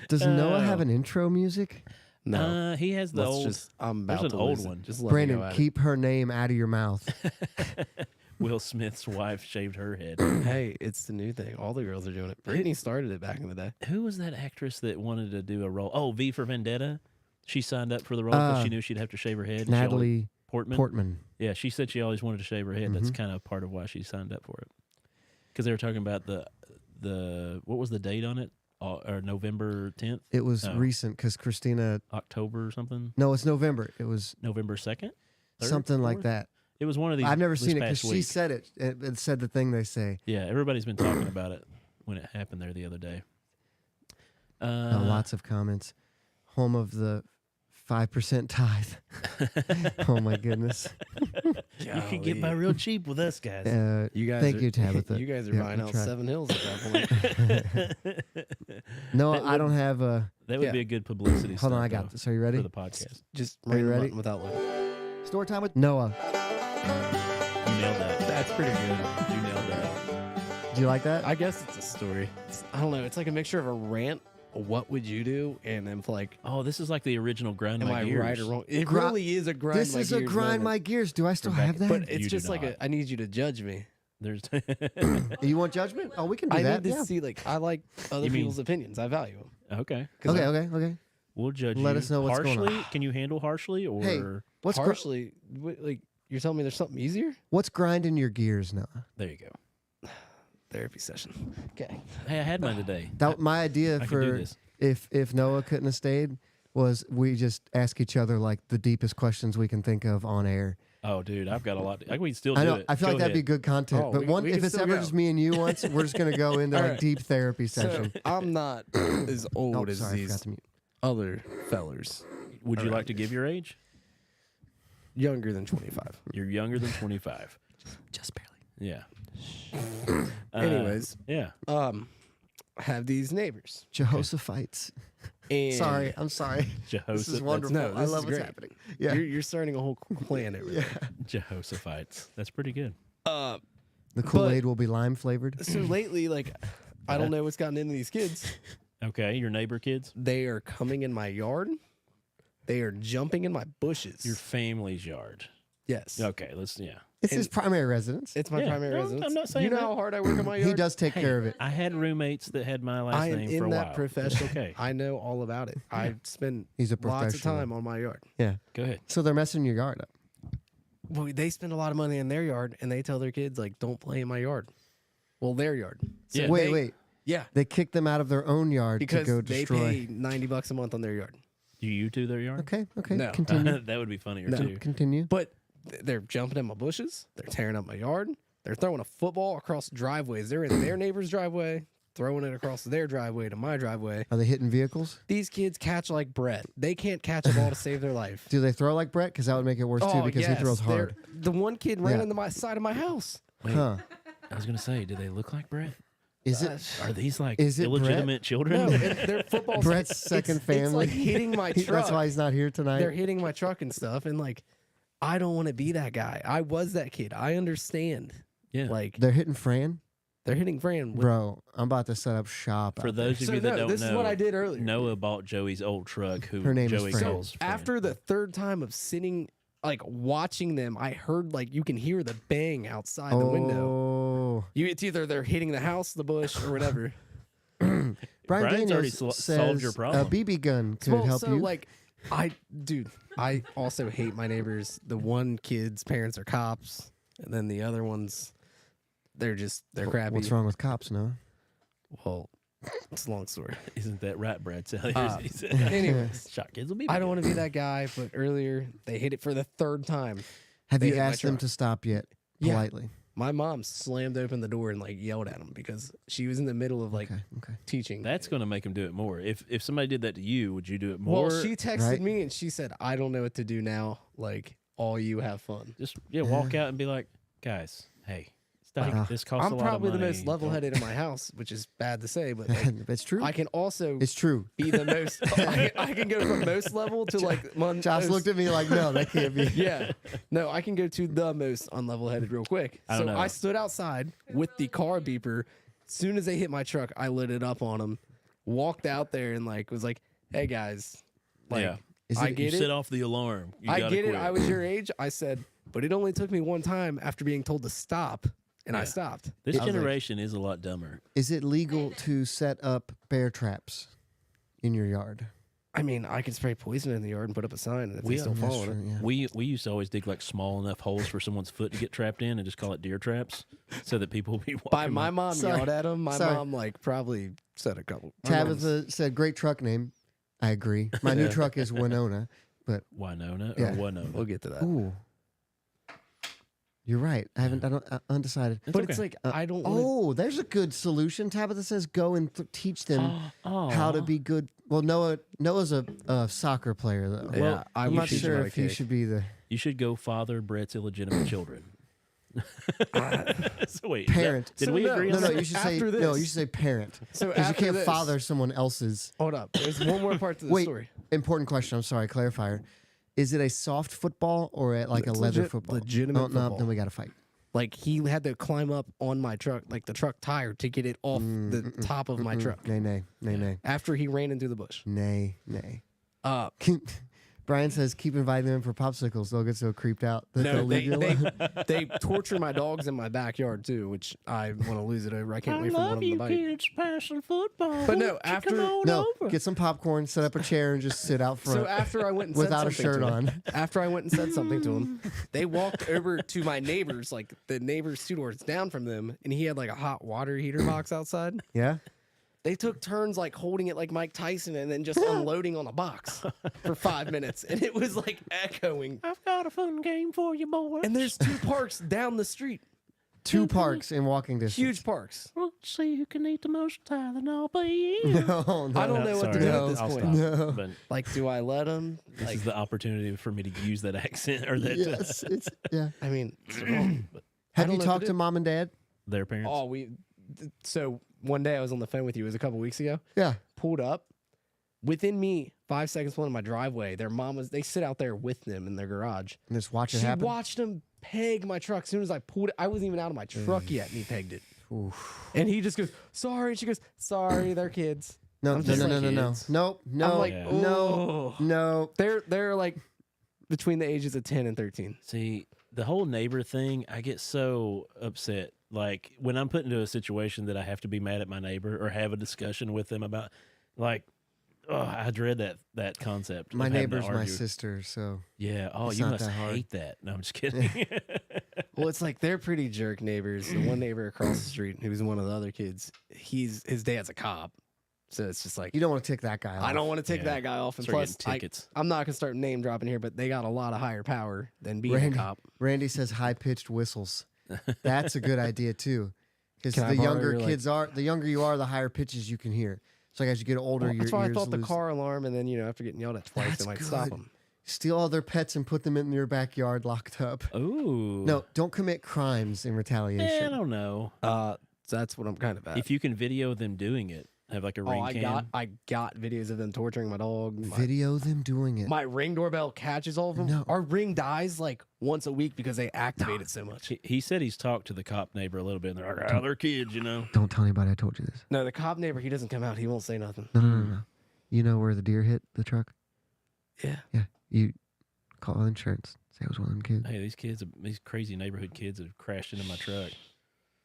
Does Noah have an intro music? No, he has the let's old just. I'm about there's to an old lose it. one. Just let me Brandon, go at it. keep her name out of your mouth. Will Smith's wife shaved her head. Hey, it's the new thing. All the girls are doing it. Britney started it back in the day. Who was that actress that wanted to do a role? Oh, V for Vendetta. She signed up for the role because she knew she'd have to shave her head. and she always- Natalie Portman. Portman. Yeah, she said she always wanted to shave her head. That's Mm-hmm. kind of part of why she signed up for it. Because they were talking about the what was the date on it? Or November 10th, It was Oh. recent because Christina. October or something. No, it's November. It was November 2nd, something like that. It was one of these. I've never this seen it because past she week. said it. It said the thing they say. Yeah, everybody's been talking about it when it happened there the other day. Lots of comments. Home of the 5% tithe. Oh my goodness. You can get by real cheap with us guys. You guys, thank are, you, Tabitha. You guys are Yeah, buying we out tried. 7 Hills at that point. No, That I don't have a. That would Yeah. be a good publicity. Hold on, stunt, I got though, this. Are you for ready? the podcast. Just Are you random ready? button without looking. Story time with Noah. You nailed that. That's pretty good. You nailed that. Do you like that? I guess it's a story. I don't know. It's like a mixture of a rant. What would you do? And then like, Oh, this is like the original grind am my I gears. right or wrong? It Gri- really is a grind. This my is a gears grind moment. my gears. Do I still Rebecca. have that? But it's You do just like not. I need you to judge me. There's You want judgment? Oh, we can do I that. need to Yeah. see like I like other You mean- people's opinions. I value them. okay. Okay. We'll judge Let you. us know what's going harshly. on. Can you handle harshly or Hey. What's gr- Partially, like you're telling me there's something easier? what's grinding your gears, Noah? there you go. Therapy session. Okay. Hey, I had mine today. That my idea I can do for this. if Noah couldn't have stayed was we just ask each other like the deepest questions we can think of on air. Oh, dude, I've got a lot. We can still do I know. it. I feel Go like that'd be ahead. good content. Oh, but we if can it's still ever go. just me and you once, we're just gonna go into All like right. deep therapy session. So I'm not as old Oh, as sorry, I forgot these to mute. other fellers. Would you All like right. to give your age? Younger than 25. You're younger than 25. Just barely. Yeah. Anyways, Yeah. have these neighbors. Jehoshaphites. And Sorry, I'm sorry. Jehoshaphat. This is that's- wonderful. no, I this love is what's great. happening. Yeah. You're starting a whole clan over there. Jehoshaphites. That's pretty good. Uh, The Kool-Aid will be lime flavored. so lately, like, I don't know what's gotten into these kids. Okay, your neighbor kids, They are coming in my yard. They are jumping in my bushes. your family's yard. yes. Okay, let's yeah. It's his primary residence. It's my Yeah. primary No, residence. I'm not saying You know that. how hard I work on my yard? He does take care of it. I had roommates that had my last I am name in for a that while. profession. It's okay. I know all about it. I spend He's a lots of professional. time on my yard. Yeah. Go ahead. So they're messing your yard up. Well, they spend a lot of money in their yard, and they tell their kids like, "Don't play in my yard." Well, their yard. So Yeah. Wait. Yeah, They kicked them out of their own yard because to go they destroy. pay $90 a month on their yard. Do you two their yard? Okay. No. Continue. That would be funnier No. too. Continue. But they're jumping in my bushes. They're tearing up my yard. They're throwing a football across driveways. They're in their neighbor's driveway. throwing it across their driveway to my driveway. Are they hitting vehicles? These kids catch like Brett. They can't catch a ball to save their life. Do they throw like Brett? Because that would make it worse too. Because he throws hard. The one kid ran Yeah. into my side of my house. Wait, Huh? I was gonna say, do they look like Brett? Is it Are these like Is it illegitimate children? No, their football. Brett's second family? It's like hitting my truck. That's why he's not here tonight. They're hitting my truck and stuff, and like, I don't want to be that guy. I was that kid. I understand. Yeah. Like They're hitting Fran, they're hitting Fran. bro. I'm about to set up shop For out those there. of you that don't this know, is what I did earlier. Noah bought Joey's old truck, who Her name is Joey Fran. calls Fran. After the third time of sitting, like watching them, I heard like you can hear the bang outside the window. Oh, It's either they're hitting the house, the bush, or whatever. Brian Brian's already Daniels solved your says problem. a BB gun could Well, help so you. like, I also hate my neighbors. The one kid's parents are cops, and then the other ones, they're crappy. What's wrong with cops, no? Well, it's a long story. Isn't that right, Brad? So Anyways, shot kids will be. I don't want to be that guy, but earlier they hit it for the third time. Have They you hit my asked them truck. to stop yet? Yeah. Politely. My mom slammed open the door and like yelled at him because she was in the middle of like Okay. teaching. That's going to make them do it more. If somebody did that to you, would you do it more? Well, she texted right? me and she said, "I don't know what to do now. Like, all you have fun." Just walk out and be like, guys, hey, stop. This costs a I'm lot probably of the money. most level-headed in my house, which is bad to say, but like, It's true. I can also It's true. be the most. I can go from most level to like Josh most, looked at me like, no, that can't be. Yeah, no, I can go to the most unlevel-headed real quick. I don't So know. I stood outside with the car beeper. As soon as they hit my truck, I lit it up on them. Walked out there and like was like, "Hey guys, like Yeah. Is I it- get You it. set off the alarm. You I gotta get it. quit. I was your age." I said, "But it only took me one time after being told to stop, and I Yeah. stopped." This I was like, generation is a lot dumber. Is it legal to set up bear traps in your yard? I mean, I could spray poison in the yard and put up a sign, and if We- they still That's follow it, true, yeah. We used to always dig like small enough holes for someone's foot to get trapped in, and just call it deer traps, so that people would be walking. by my mom Sorry. yelled at him. My Sorry. mom like probably said a couple. my mom's- Tabitha said, great truck name. I agree. My new truck is Winona. Winona or Yeah. Winona. We'll get to that. Ooh. You're right. I don't, undecided. But okay. it's like I don't. Wanna, Oh, there's a good solution. Tabitha says, go and teach them how to be good. Well, Noah's a soccer player, though. Yeah, Well, I I'm would not teach him sure how to if he kick. should be the You should go father Brett's illegitimate children. So wait, parent. Did So we no, agree No, on no, that? you should say After no. this- You should say parent. So Because you after can't this- father someone else's. Hold up. There's one more part to the Wait, story. important question. I'm sorry, clarifier. Is it a soft football or like a It's leather legit- football? legitimate No, football. then we got to fight. Like he had to climb up on my truck, like the truck tire, to get it off the top of my truck. Nay, nay, nay, nay, After he ran into the bush. nay, nay. Uh, Brian says keep inviting them for popsicles. They'll get so creeped out that no, they'll leave you alone. they torture my dogs in my backyard too, which I want to lose it over. I can't wait for one of them to bite. kids passing football. But no, after No, get some popcorn, set up a chair, and just sit out front so after I went and without a said something shirt to them, on. after I went and said something to him, they walked over to my neighbors, like the neighbors 2 doors down from them, and he had like a hot water heater box outside. Yeah. They took turns like holding it like Mike Tyson and then just unloading on a box for 5 minutes, and it was like echoing. I've got a fun game for you, boys. And there's 2 parks down the street, 2 parks in walking distance. huge parks. Let's see who can eat the most Tylenol. No, no. I don't know what to sorry. do No. at this I'll point. stop. No. But Like, do I let them? this Like, is the opportunity for me to use that accent or that Yes, it's yeah. I mean, it's wrong, but I Have don't you know what talked to to do. mom and dad? their parents. oh, so one day I was on the phone with you. It was a couple weeks ago. Yeah. Pulled up. Within me, 5 seconds pulling in my driveway, their mom was, they sit out there with them in their garage. And just watch it She happen. watched him peg my truck. As soon as I pulled it, I wasn't even out of my truck yet, and he pegged it. Oof. And he just goes, sorry. And she goes, sorry, they're kids. No, I'm no, just no, like no, no, no, kids. no, no, like, Yeah. no, no. They're like between the ages of 10 and 13. See, the whole neighbor thing, I get so upset. Like when I'm put into a situation that I have to be mad at my neighbor or have a discussion with them about, like, oh, I dread that concept. My of having to neighbor's my argue. sister, so Yeah. Oh, It's you not must that hard. hate that. No, I'm just kidding. Well, it's like they're pretty jerk neighbors. The one neighbor across the street, who's one of the other kids, his dad's a cop. So it's just like, you don't want to tick that guy off. I don't want to take Yeah. that guy off. And Start plus, getting tickets. I'm not going to start name dropping here, but they got a lot of higher power than being Randy, a cop. Randy says high pitched whistles. That's a good idea too. because Can I the borrow younger your, like- kids are, the younger you are, the higher pitches you can hear. So like, as you get older, your That's why I ears thought the lose. car alarm, and then after getting yelled at twice, That's it might good. stop them. Steal all their pets and put them in your backyard locked up. Ooh. No, don't commit crimes in retaliation. I don't know. So that's what I'm kind of at. If you can video them doing it, have like a ring cam. I got videos of them torturing my dog. Video them doing it. My Ring doorbell catches all of them. No. Our Ring dies like once a week because they activate it so much. He said he's talked to the cop neighbor a little bit, and they're like, they're kids, you know. Don't tell anybody I told you this. No, the cop neighbor, he doesn't come out. He won't say nothing. No. You know where the deer hit the truck? Yeah. Yeah. You call insurance. Say it was one of them kids. Hey, these crazy neighborhood kids have crashed into my truck.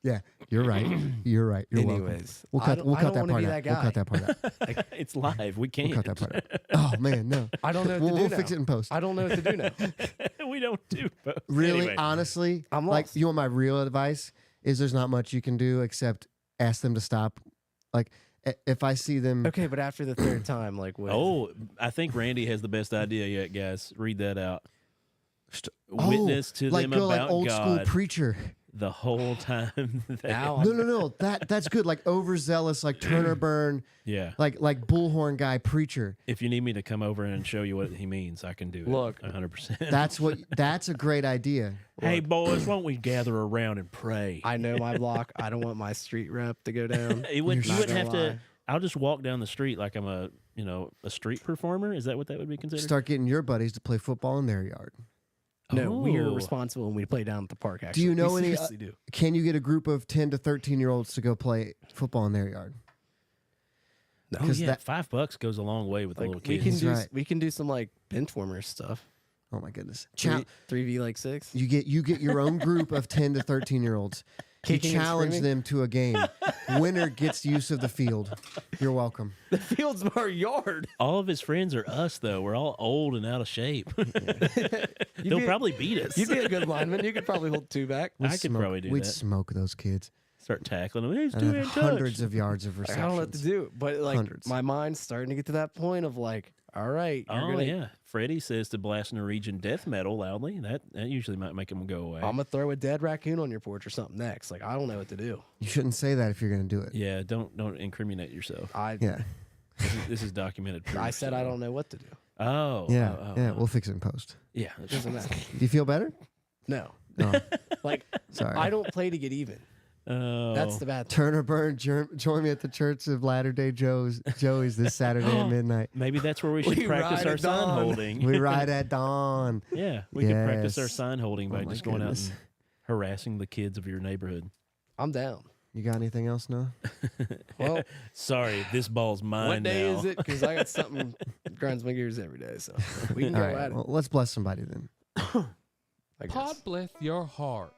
Yeah, you're right. You're right. You're welcome. Anyways, We'll I cut, don't- we'll I cut don't that wanna part be out. that We'll cut guy. that part out. It's live. We can't. We'll cut that part out. Oh man, no. I don't know what to do We'll now. fix it in post. I don't know what to do now. We don't do both. Really, Anyway. honestly, I'm like lost. you want my real advice is there's not much you can do except ask them to stop. Like if I see them, Okay, but after the third time, like what? Oh, I think Randy has the best idea yet, guys. Read that out. oh, Witness to like them go about like old school God preacher. the whole time. Now No. That's good. Like overzealous, like Turner Burn, Yeah. like bullhorn guy preacher. If you need me to come over and show you what he means, I can do it. Look. 100%. That's a great idea. Hey, boys, why don't we gather around and pray? I know my block. I don't want my street rep to go down. You wouldn't Not have gonna to. lie. I'll just walk down the street like I'm a street performer. Is that what that would be considered? Start getting your buddies to play football in their yard. No, we are Oh. responsible when we play down at the park. Actually, Do you know we any? seriously do. Can you get a group of 10 to 13-year-olds to go play football in their yard? Oh, 'Cause yeah, that- $5 goes a long way with the Like little we kids. can That's do right. we can do some like bench warmer stuff. Oh my goodness! 3v like 6. You get your own group of 10 to 13-year-olds. You Kicking and challenge screaming? them to a game. Winner gets use of the field. You're welcome. The field's our yard. All of his friends are us, though. We're all old and out of shape. They'll be- probably beat us. You'd be a good lineman. You could probably hold 2 back. I could probably do We'd that. smoke those kids. Start tackling them. He's I'd too have in touch. hundreds of yards of Like, receptions. I don't know what to do, but like Hundreds. my mind's starting to get to that point of like, all right, you're Oh gonna, yeah, Freddie says to blast Norwegian death metal loudly. That usually might make him go away. I'm gonna throw a dead raccoon on your porch or something next. Like I don't know what to do. You shouldn't say that if you're going to do it. Yeah, don't incriminate yourself. Yeah. This is documented proof. I said I so- don't know what to do. Oh, Yeah. oh, Yeah. oh. We'll fix it in post. Yeah. It doesn't matter. Do you feel better? No, No. like Sorry. I don't play to get even. Oh, That's the bad thing. Turner Burn, join me at the Church of Latter-day Joe's this Saturday at midnight. maybe that's where we should We practice ride our at sign dawn. holding. We ride at dawn. Yeah, we could practice our Yes. sign holding by Oh my just going goodness. out and harassing the kids of your neighborhood. I'm down. You got anything else, Noah? Well, Sorry, this ball's mine what day now. is it? Because I got something that grinds my gears every day. So we can go All at right. it. Well, let's bless somebody then. I guess. Podbless your heart.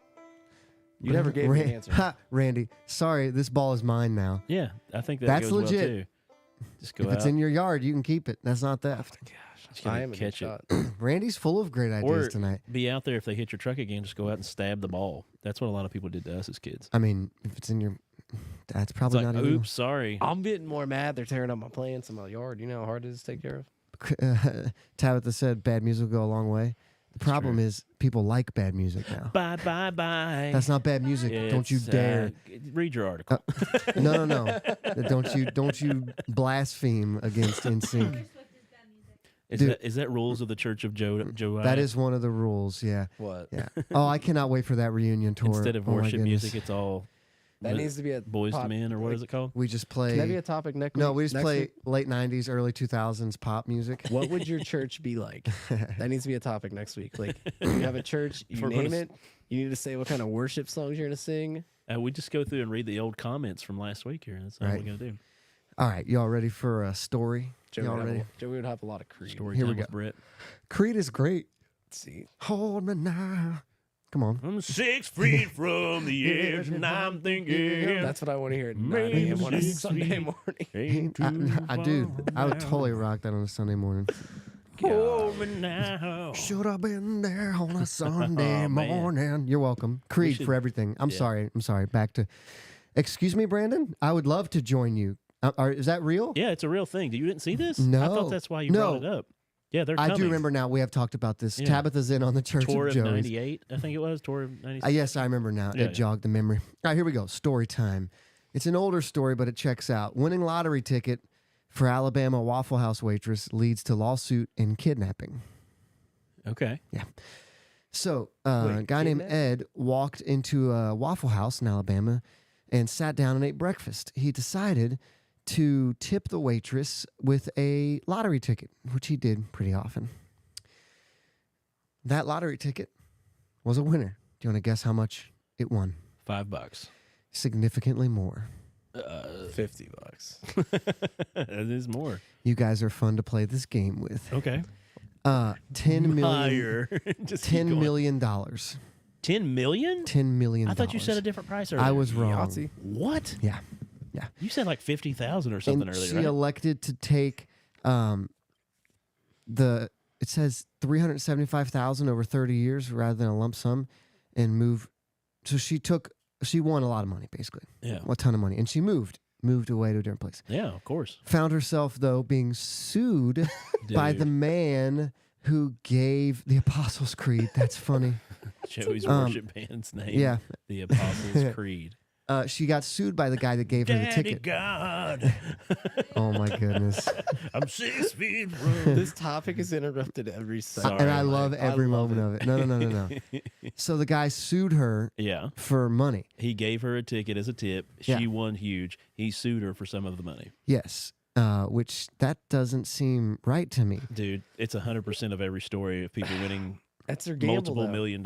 You never gave me an answer. Ha, Randy, sorry, this ball is mine now. Yeah, I think That's goes legit. well too. Just go If out. it's in your yard, you can keep it. That's not theft. just gotta I am a good catch it. shot. Randy's full of great ideas Or tonight. be out there if they hit your truck again. Just go out and stab the ball. That's what a lot of people did to us as kids. I mean, if it's in your, that's It's probably like, not illegal. oops, sorry. I'm getting more mad. They're tearing up my plants in my yard. You know how hard it is to take care of. Tabitha said bad music will go a long way. The problem is people like bad music now. Bye, bye, bye. That's not bad music. Don't you It's, dare. read your article. No. Don't you blaspheme against NSYNC. Swift is bad music. dude. Is that rules of the Church of Joe? That is one of the rules. Yeah. What? Yeah. Oh, I cannot wait for that reunion tour. Instead of Oh my worship goodness. music, it's all That needs to be a boys to pop- men, or what is it called? We just Can that be play. a topic next? No, week? we just Next play week? late 90s, early 2000s pop music. What would your church be like? That needs to be a topic next week. Like, you have a church, you If we're gonna name it. You need to say what kind of worship songs you're going to sing. We just go through and read the old comments from last week here. That's all Right. we're gonna do. All right, y'all ready for a story? Joe Y'all would, have ready? Joe would have a lot of Creed. Story Here time we with go. Brett. Creed is great. Let's see. Hold me now. Come on. I'm 6 feet from the edge, and I'm thinking. That's what I want to hear at 9 Maybe a.m. on a 6 Sunday feet. morning. Ain't too I do. I would far totally rock that on a Sunday morning. now. Hold me now. Should have been there on a Sunday Oh, man. morning. You're welcome. Creed should- for everything. I'm yeah. sorry. I'm sorry. Back to. Excuse me, Brandon. I would love to join you. Is that real? Yeah, it's a real thing. You didn't see this? I No. thought that's why you No. brought it up. Yeah, they're I coming. do remember now. We have talked about this. Yeah. Tabitha's in on the Church Tour of of Joey's. '98, I think it was. Tour of '96. Yes, I remember now. Yeah, It yeah. jogged the memory. All right, here we go. Story time. It's an older story, but it checks out. Winning lottery ticket for Alabama Waffle House waitress leads to lawsuit and kidnapping. Okay. So, a guy named Ed walked into a Waffle House in Alabama and sat down and ate breakfast. He decided to tip the waitress with a lottery ticket, which he did pretty often. That lottery ticket was a winner. Do you want to guess how much it won? $5. Significantly more. $50. That is more. You guys are fun to play this game with. Okay. $10 million. Higher. Just keep $10 going. million. $10 million? $10 million. I thought you said a different price earlier. I was wrong. Yahtzee. What? Yeah. You said like 50,000 or something And earlier, she right? elected to take it says 375,000 over 30 years rather than a lump sum and move. So she won a lot of money, basically. Yeah. A ton of money. And she moved away to a different place. Yeah, of course. Found herself, though, being sued by the Dude. man who gave the Apostles' Creed. That's funny. Joey's worship band's name. Yeah. The Apostles' Creed. She got sued by the guy that gave her the Daddy ticket. God, Oh, my goodness. I'm 6 feet from. This topic is interrupted every second. And I Mike. love every moment of it. No. So the guy sued her Yeah. for money. He gave her a ticket as a tip. She Yeah. won huge. He sued her for some of the money. Yes. Which that doesn't seem right to me. Dude, it's 100% of every story of people winning That's your gamble. multiple though. $1 million.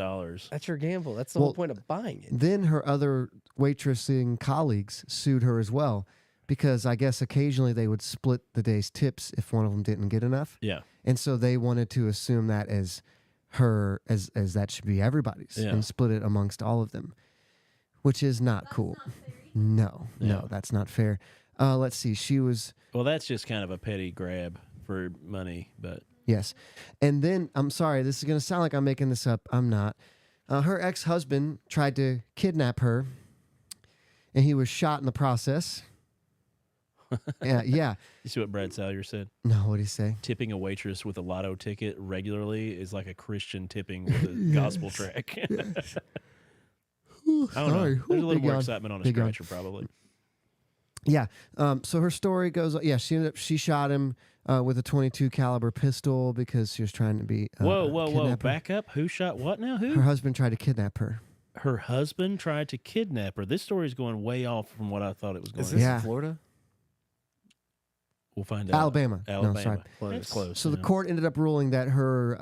That's your gamble. That's the Well, whole point of buying it. Then her other waitressing colleagues sued her as well because I guess occasionally they would split the day's tips if one of them didn't get enough. Yeah. And so they wanted to assume that as her as that should be everybody's Yeah. and split it amongst all of them, which is not cool. Not fair. No, Yeah. that's not fair. Let's see. She was Well, that's just kind of a petty grab for money, but yes. And then, I'm sorry, this is going to sound like I'm making this up. I'm not. Her ex-husband tried to kidnap her, and he was shot in the process. Yeah. you see what Brad Salyer said? No, what'd he say? Tipping a waitress with a lotto ticket regularly is like a Christian tipping with a gospel track. I don't Sorry. know. There's a little Big more yawn. excitement on a Big yawn. scratcher, probably. Yeah. So her story goes, she shot him with a .22 caliber pistol because she was trying to be Whoa. kidnap her. Back up. Who shot what now? Who? Her husband tried to kidnap her. Her husband tried to kidnap her. This story's going way off from what I thought it was going. Is this Yeah. in Florida? We'll find out. Alabama. Alabama. No, sorry. It's close. So the yeah. court ended up ruling that her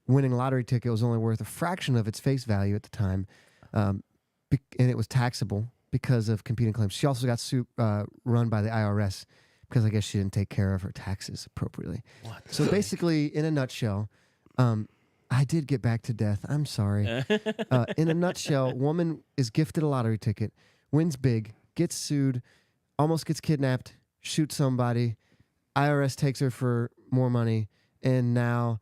winning lottery ticket was only worth a fraction of its face value at the time, and it was taxable because of competing claims. She also got run by the IRS because I guess she didn't take care of her taxes appropriately. What? So basically, in a nutshell, I did get back to death. I'm sorry. In a nutshell, woman is gifted a lottery ticket, wins big, gets sued, almost gets kidnapped, shoots somebody. IRS takes her for more money, and now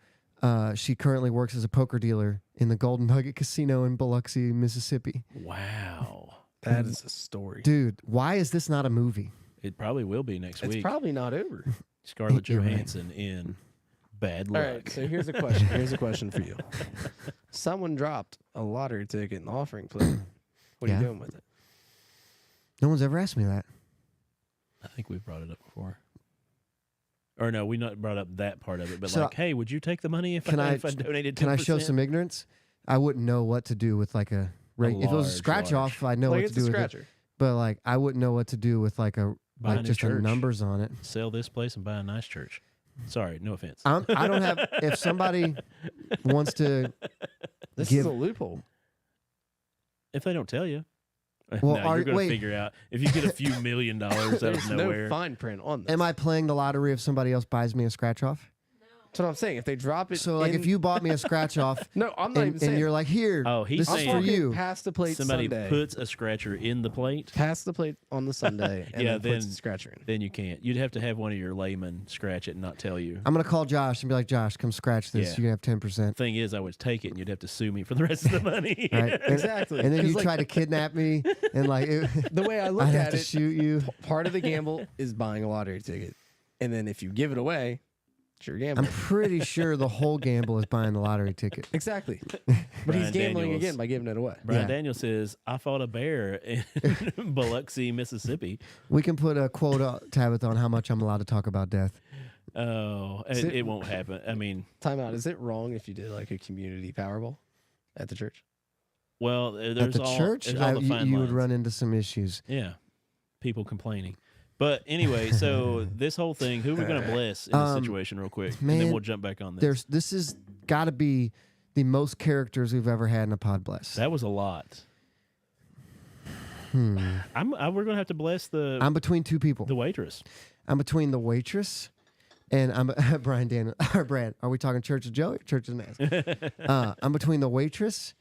she currently works as a poker dealer in the Golden Nugget Casino in Biloxi, Mississippi. Wow. That is a story. Dude, why is this not a movie? It probably will be next It's week. probably not over. Scarlett You're right. Johansson in Bad All Luck. right, so here's a question. Here's a question for you. Someone dropped a lottery ticket in the offering plate. What are Yeah. you doing with it? No one's ever asked me that. I think we've brought it up before. Or no, we not brought up that part of it, but So- like, hey, would you take the money if Can I I- donated 10%? Can I show some ignorance? I wouldn't know what to do with like if it was a large, scratch large. off, I'd know Like what it's to do a with it. scratcher. But like I wouldn't know what to do with like Buy a new just the church. numbers on it. Sell this place and buy a nice church. Sorry, no offense. I don't have. If somebody wants to, This Give- is a loophole. If they don't tell you. Well, no, are- you're going to wait. figure out. If you get a few $1 million out of There's nowhere. no fine print on this. am I playing the lottery if somebody else buys me a scratch off? That's what I'm saying. If they drop it, So like if you bought me a scratch off no, I'm not even and saying. you're like here, Oh, he's this is saying- for I'm talking you. Pass the plate Somebody Sunday. puts a scratcher in the plate, Pass the plate on the Sunday, and Yeah, then puts then- the scratcher in. then you can't. You'd have to have one of your laymen scratch it and not tell you. I'm gonna call Josh and be like, Josh, come scratch this. Yeah. You can have 10%. Thing is, I would take it and you'd have to sue me for the rest of the money. Right? And, Exactly. and then 'Cause, you like, try to kidnap me and like The way I look I'd have at to it, shoot you. part of the gamble is buying a lottery ticket, and then if you give it away, It's your I'm gambling. pretty sure the whole gamble is buying the lottery ticket. Exactly. But Brian he's gambling Daniels. again by giving it away. Brian Yeah. Daniels says, I fought a bear in Biloxi, Mississippi. We can put a quote, Tabitha, on how much I'm allowed to talk about death. Oh, it won't happen. I mean, Time out. Is it wrong if you did like a community Powerball at the church? well, there's At the all, church, there's all the fine you lines. would run into some issues. Yeah, people complaining. But anyway, so this whole thing, who are we going to bless in this situation real quick? And then man, we'll jump back on this. This has got to be the most characters we've ever had in a Podbless. That was a lot. We're going to have to bless I'm between two people. the waitress. I'm between the waitress and I'm Brian Daniel or Brad. Are we talking Church of Joey or Church of Naz? I'm between the waitress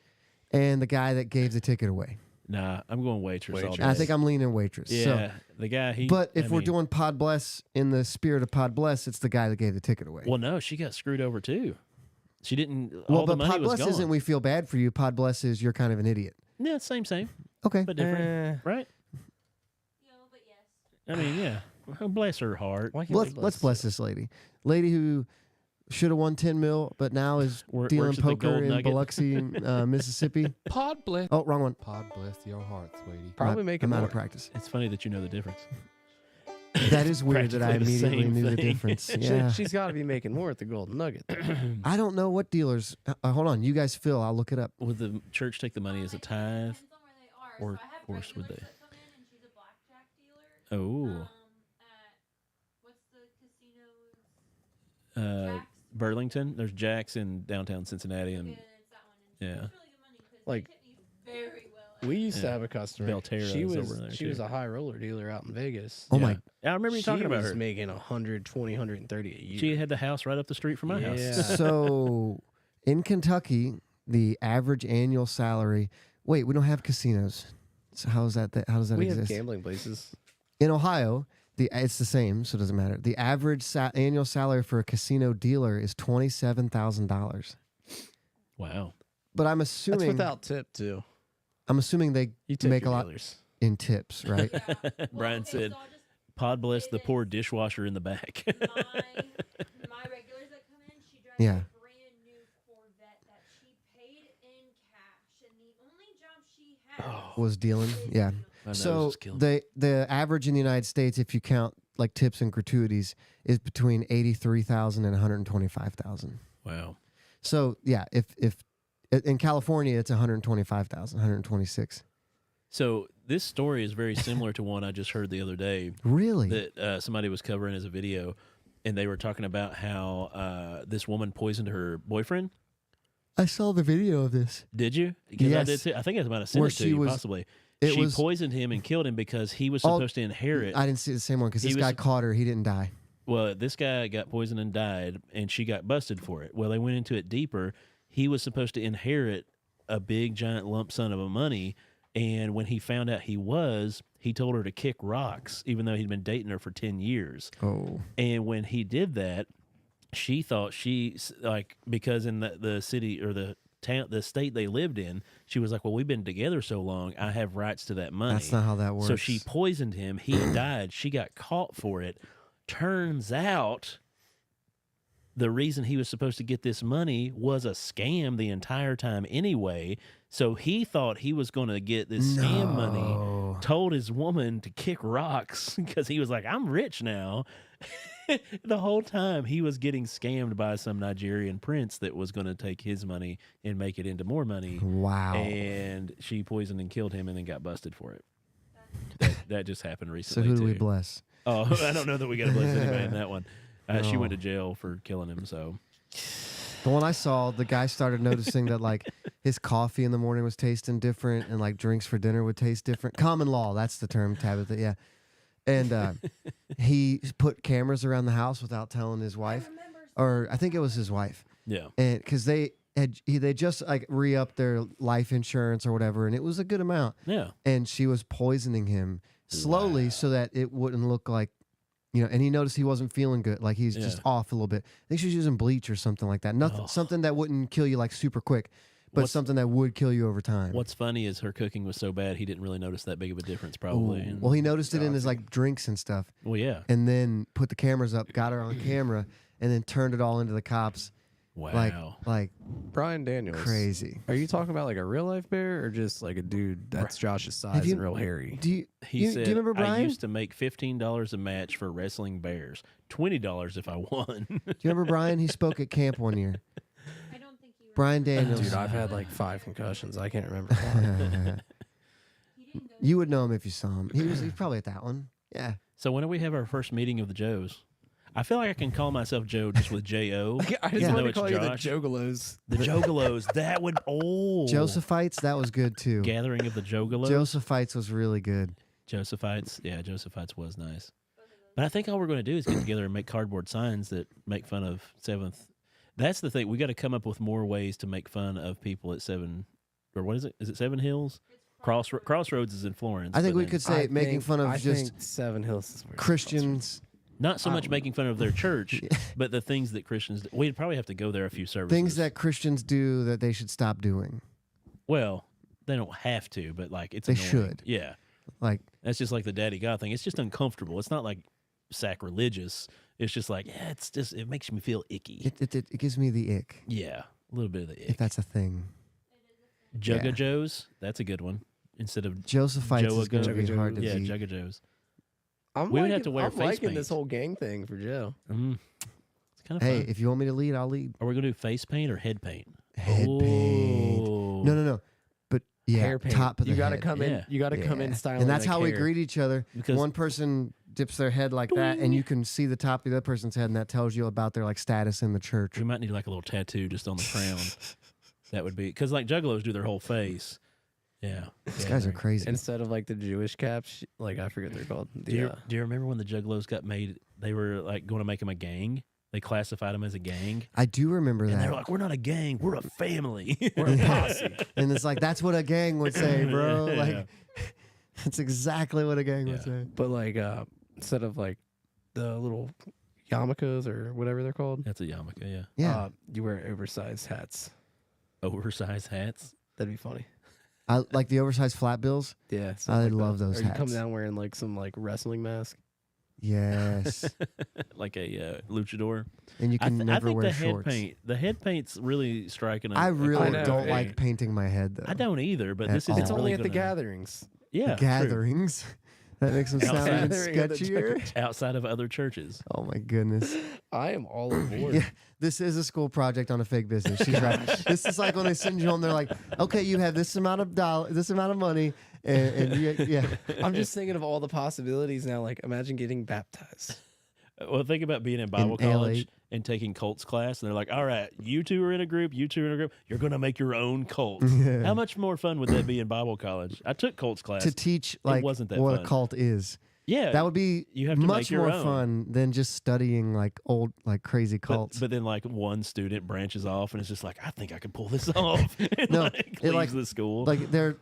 and the guy that gave the ticket away. Nah, I'm going waitress. All day. I think I'm leaning waitress. Yeah, So, the guy. but if we're doing Podbless in the spirit of Podbless, it's the guy that gave the ticket away. well, no, she got screwed over too. She didn't. Well, all the but money was Podbless gone. isn't we feel bad for you. Podbless is you're kind of an idiot. Yeah, same, Okay. but different, right? No, but yes. I mean, yeah. Well, bless her heart. Why can't Let's bless this lady. Lady who should have won 10 mil, but now is dealing works at the poker Gold in Nugget. Biloxi, Mississippi. Podbless. Oh, wrong one. Pod bless your heart, sweetie. Probably making I'm out more. of practice. It's funny that you know the difference. That is weird that I Practically the immediately same knew the thing. difference. Yeah. She's got to be making more at the Golden Nugget. I don't know what dealers. Hold on. You guys fill. I'll look it up. Would the church take the money as a tithe? Depends on where they are. Or, So I have of course, would regulars they? that come in, and she's a blackjack dealer. Oh, At what's the casino? Jack's? Burlington. There's Jack's in downtown Cincinnati, and Yeah, it's that one. And yeah. It's really good money because Like, they tip me very well. We used to Yeah. have a customer. Belterra's She was over there, she was too. a high roller dealer out in Vegas. Oh yeah. my. I remember you talking She about was her. making 120, 130 a year. She had the house right up the street from my Yeah. house. So in Kentucky, the average annual salary. Wait, we don't have casinos. So how is that? How does that we have exist? gambling places. In Ohio, it's the same, so it doesn't matter. The average annual salary for a casino dealer is $27,000. Wow. But I'm That's assuming without tip too. I'm assuming they You tip make a your lot dealers. in tips, right? Yeah. Brian okay, said, so I'll just "Pod bless say the this. poor dishwasher in the back." my regulars that come in, she drives Yeah. a brand new Corvette that she paid in cash, and the only job she had Was dealing, yeah. My nose So is killing me. the average in the United States, if you count like tips and gratuities, is between 83,000 and 125,000. Wow. So yeah, if in California it's 125,000, 126. So this story is very similar to one I just heard the other day Really? that somebody was covering as a video, and they were talking about how this woman poisoned her boyfriend. I saw the video of this. Did you? 'Cause I Yes. did too. I think I might have sent Where it to she you, was- possibly. it She was- poisoned him and killed him because he was All- supposed to inherit. I didn't see the same one because He this was- guy caught her. He didn't die. Well, this guy got poisoned and died, and she got busted for it. Well, they went into it deeper. He was supposed to inherit a big, giant lump sum of money, and when he found out he told her to kick rocks, even though he'd been dating her for 10 years. Oh. And when he did that, she thought because in the city or the town, the state they lived in, she was like, well, we've been together so long, I have rights to that money. That's not how that works. So she poisoned him. He died. She got caught for it. Turns out the reason he was supposed to get this money was a scam the entire time anyway. So he thought he was going to get this scam money, told his woman to kick rocks because he was like, I'm rich now. The whole time he was getting scammed by some Nigerian prince that was going to take his money and make it into more money. Wow. And she poisoned and killed him and then got busted for it. That just happened So recently. who do we too. bless? Oh, I don't know that we got to bless anybody in that one. She No. went to jail for killing him. So The one I saw, the guy started noticing that like his coffee in the morning was tasting different, and like drinks for dinner would taste different. Common law, that's the term, Tabitha. Yeah, and he put cameras around the house without telling his wife, or I think it was his wife, yeah, and because they just like re-upped their life insurance or whatever, and it was a good amount, yeah. and she was poisoning him slowly so that it wouldn't look like. And he noticed he wasn't feeling good. Like he's just Yeah. off a little bit. I think she was using bleach or something like that. Nothing, Ugh. something that wouldn't kill you like super quick, but What's- something that would kill you over time. What's funny is her cooking was so bad he didn't really notice that big of a difference. Ooh. Probably. And- Well, he noticed it in his like drinks and stuff, well, yeah. and then put the cameras up, got her on camera, and then turned it all into the cops. Wow. Like Brian Daniels. crazy. Are you talking about like a real life bear or just like a dude that's Josh's size you- and real hairy? Do you He said, do you remember Brian? I used to make $15 a match for wrestling bears, $20 if I won. Do you remember Brian? He spoke at camp one year. I don't think he Brian Daniels. Dude, I've had like 5 concussions. I can't remember. he didn't go. You would know him if you saw him. He's probably at that one. Yeah. So when do we have our first meeting of the Joes? I feel like I can call myself Joe just with J-O. I just even want though to it's call you the Josh. Jogalos. The Jogalos. That would, Josephites, that was good too. Gathering of the Jogalos. Josephites was really good. Josephites. Yeah, Josephites was nice. But I think all we're going to do is get together and make cardboard signs that make fun of 7th. That's the thing. We got to come up with more ways to make fun of people at 7, or what is it? Is it 7 Hills? Crossroads is in Florence. I think but we then- could say making fun of I just think Seven Hills is where Christians, Not so much making fun of their church, but the things that Christians do. We'd probably have to go there a few services. things that Christians do that they should stop doing. Well, they don't have to, but like it's They annoying. should. Yeah. Like That's just like the daddy God thing. It's just uncomfortable. It's not like sacrilegious. It's just like, yeah, it's just, it makes me feel icky. it gives me the ick, Yeah. A little bit of the if ick. that's a thing. Jugga yeah. Joes. That's a good one. Instead of Josephites is going to be Jugga hard to yeah, beat. Jugga Joes. I'm We would liking, have to wear I'm face liking paint. this whole gang thing for Joe. It's kind of Hey, fun. if you want me to lead, I'll lead. Are we gonna do face paint or head paint? Head paint. Oh. No. But yeah, Hair paint. top of the you gotta head. come in. Yeah. You gotta come in Yeah. styling. And that's like how we hair. greet each other. Because- One person dips their head like that, and you can see the top of the other person's head, and that tells you about their like status in the church. We might need like a little tattoo just on the crown. That would be because like juggalos do their whole face. Yeah. These guys are crazy. Instead of like the Jewish caps, like I forget what they're called. Do you remember when the juggalos got made? They were like going to make them a gang. They classified them as a gang, I do remember and that. they're like, "We're not a gang. We're a family. We're a posse. And it's like that's what a gang would say, bro. Yeah. Like that's exactly what a gang would Yeah. say. But like instead of like the little yarmulkes or whatever they're called, That's a yarmulke. Yeah. Yeah, you wear oversized hats. Oversized hats. That'd be funny. I like the oversized flat bills. Yeah, I something love that. those Or you come hats. down wearing like some like wrestling mask. Yes, Like a luchador. and you I, can I never think wear the shorts. the head paint's really striking. I really I know, don't eh? like painting my head though. I don't either, but At this is all. It's only really at the gonna- gatherings. Yeah, true. Gatherings. That makes them sound even Gathering of the sketchier. outside of other churches. Oh my goodness. I am all aboard. Yeah, this is a school project on a fake business. She's right. This is like when they send you home, they're like, okay, you have this amount of this amount of money, and yeah. I'm just thinking of all the possibilities now. Like, imagine getting baptized. Well, think about being in Bible LA. college and taking Colts class, and they're like, "All right, you two are in a group. You two are in a group. You're going to make your own cult." Yeah. How much more fun would that be in Bible college? I took Colts class. To teach like wasn't that what fun. a cult is. Yeah, That would be you have to much make your more own. fun than just studying like old like crazy But, cults. but then, like one student branches off, and it's just like, "I think I can pull this off." And No, like, it, leaves like- the school. like they're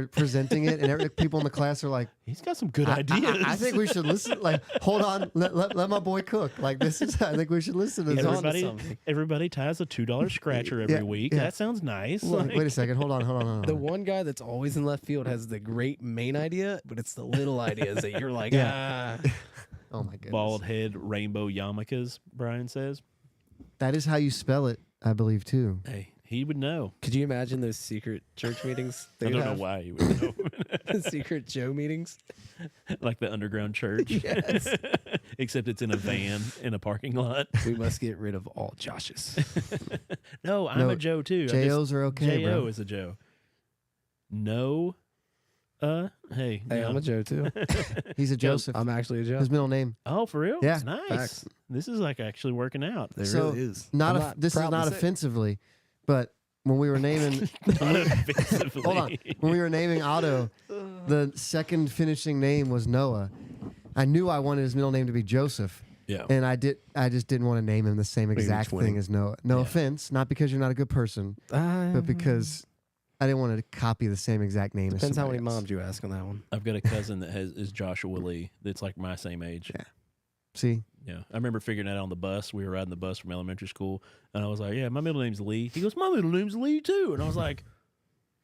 presenting it, and people in the class are like, He's got some good I ideas. think we should listen. Like, hold on, let my boy cook. Like this is. I think we should listen to He's this. on to everybody, something. everybody ties a $2 scratcher every Yeah, week. yeah. That sounds nice. Wait, Like- wait a second. Hold on. The one guy that's always in left field has the great main idea, but it's the little ideas that you're like, Yeah. Oh my goodness. Bald head, rainbow yarmulkes. Brian says, That is how you spell it, I believe too. "Hey, he would know." Could you imagine those secret church meetings? I They don't would know have? why he would know. Secret Joe meetings. Like the underground church. Yes. Except it's in a van in a parking lot. We must get rid of all Joshes. No, I'm No, a Joe too. JOs are okay, J.O. bro. is a Joe. No. Hey. Hey, no. I'm a Joe too. He's a Joseph. I'm actually a Joe. His middle name. Oh, for real? Yeah. Nice. Facts. This is like actually working out. There So, really is. Not I'm this is proud to not say- offensively, but when we were naming Not offensively. hold on. When we were naming Otto, the second finishing name was Noah. I knew I wanted his middle name to be Joseph. Yeah. And I just didn't want to name him the same exact twinning. thing as Noah. No Yeah. offense, not because you're not a good person, but because I didn't want to copy the same exact name. Depends as how somebody many else. moms you ask on that one. I've got a cousin that is Joshua Lee that's like my same age. Yeah. See, Yeah. I remember figuring that out on the bus. We were riding the bus from elementary school, and I was like, "Yeah, my middle name's Lee." He goes, "My middle name's Lee too." And I was like,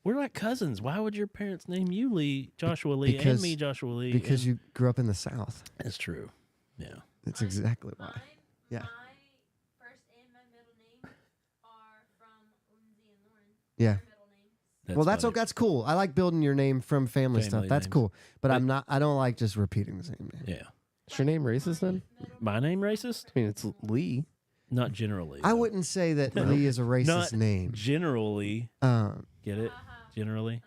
"We're like cousins. Why would your parents name you Lee, Joshua Lee, Because- and me Joshua Lee?" because And you grew up in the South. That's true. Yeah. That's exactly why. Mine, Yeah. My Yeah. That's Well, that's funny. that's cool. I like building your name from family stuff. Family That's names. cool. But I don't like just repeating the same name. Yeah. Is your name racist then? My name racist? I mean, it's Lee. Not generally. I though. wouldn't say that Lee is a racist Not name. generally. Um, Get it? Generally.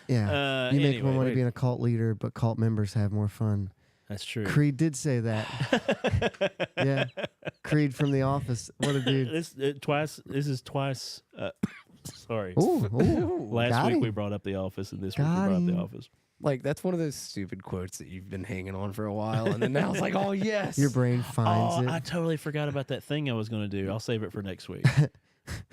yeah. You make Anyway, more money wait. being a cult leader, but cult members have more fun. That's true. Creed did say that. Yeah. Creed from The Office. What a dude. This is twice. Sorry. Ooh, ooh. Last got week him. we brought up The Office, and this week we Got brought up The him. Office. Like, that's one of those stupid quotes that you've been hanging on for a while, and then now it's like, oh, yes. Your brain finds Oh, it. I totally forgot about that thing I was going to do. I'll save it for next week.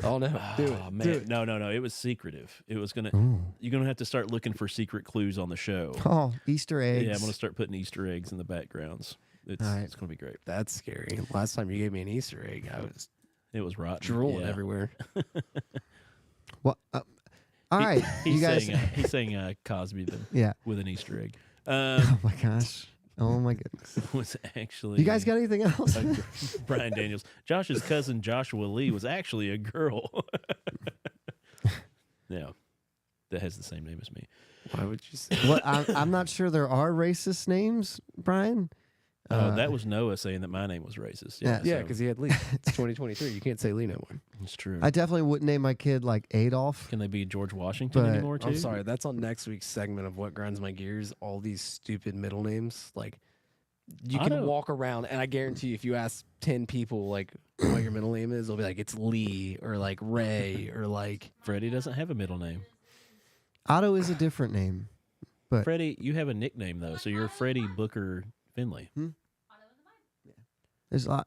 Oh, no. Do it. Oh Do man, it. no. It was secretive. It was gonna. Ooh. You're gonna have to start looking for secret clues on the show. Oh, Easter eggs. Yeah, I'm gonna start putting Easter eggs in the backgrounds. It's All right. it's gonna be great. That's scary. Last time you gave me an Easter egg, I was It was rotten. drooling Yeah. everywhere. What? All right. He's you guys. saying Cosby then Yeah. with an Easter egg. Oh my gosh. Oh my goodness. Was actually You guys got anything else? Brian Daniels. Josh's cousin Joshua Lee was actually a girl. Yeah, that has the same name as me. Why would you say What? I'm not sure there are racist names, Brian. That was Noah saying that my name was racist. Yeah. Yeah, so because he had Lee. It's 2023. You can't say Lee no more. it's true. I definitely wouldn't name my kid like Adolf. Can they be George Washington But- anymore too? I'm sorry. That's on next week's segment of What Grinds My Gears. All these stupid middle names. Like, you can Otto. walk around, and I guarantee you, if you ask 10 people, like, what your middle name is, they'll be like, it's Lee, or like Ray, or like. Freddie doesn't have a middle name. Otto is a different name. But- Freddie, you have a nickname though, so you're Freddie Booker Finley.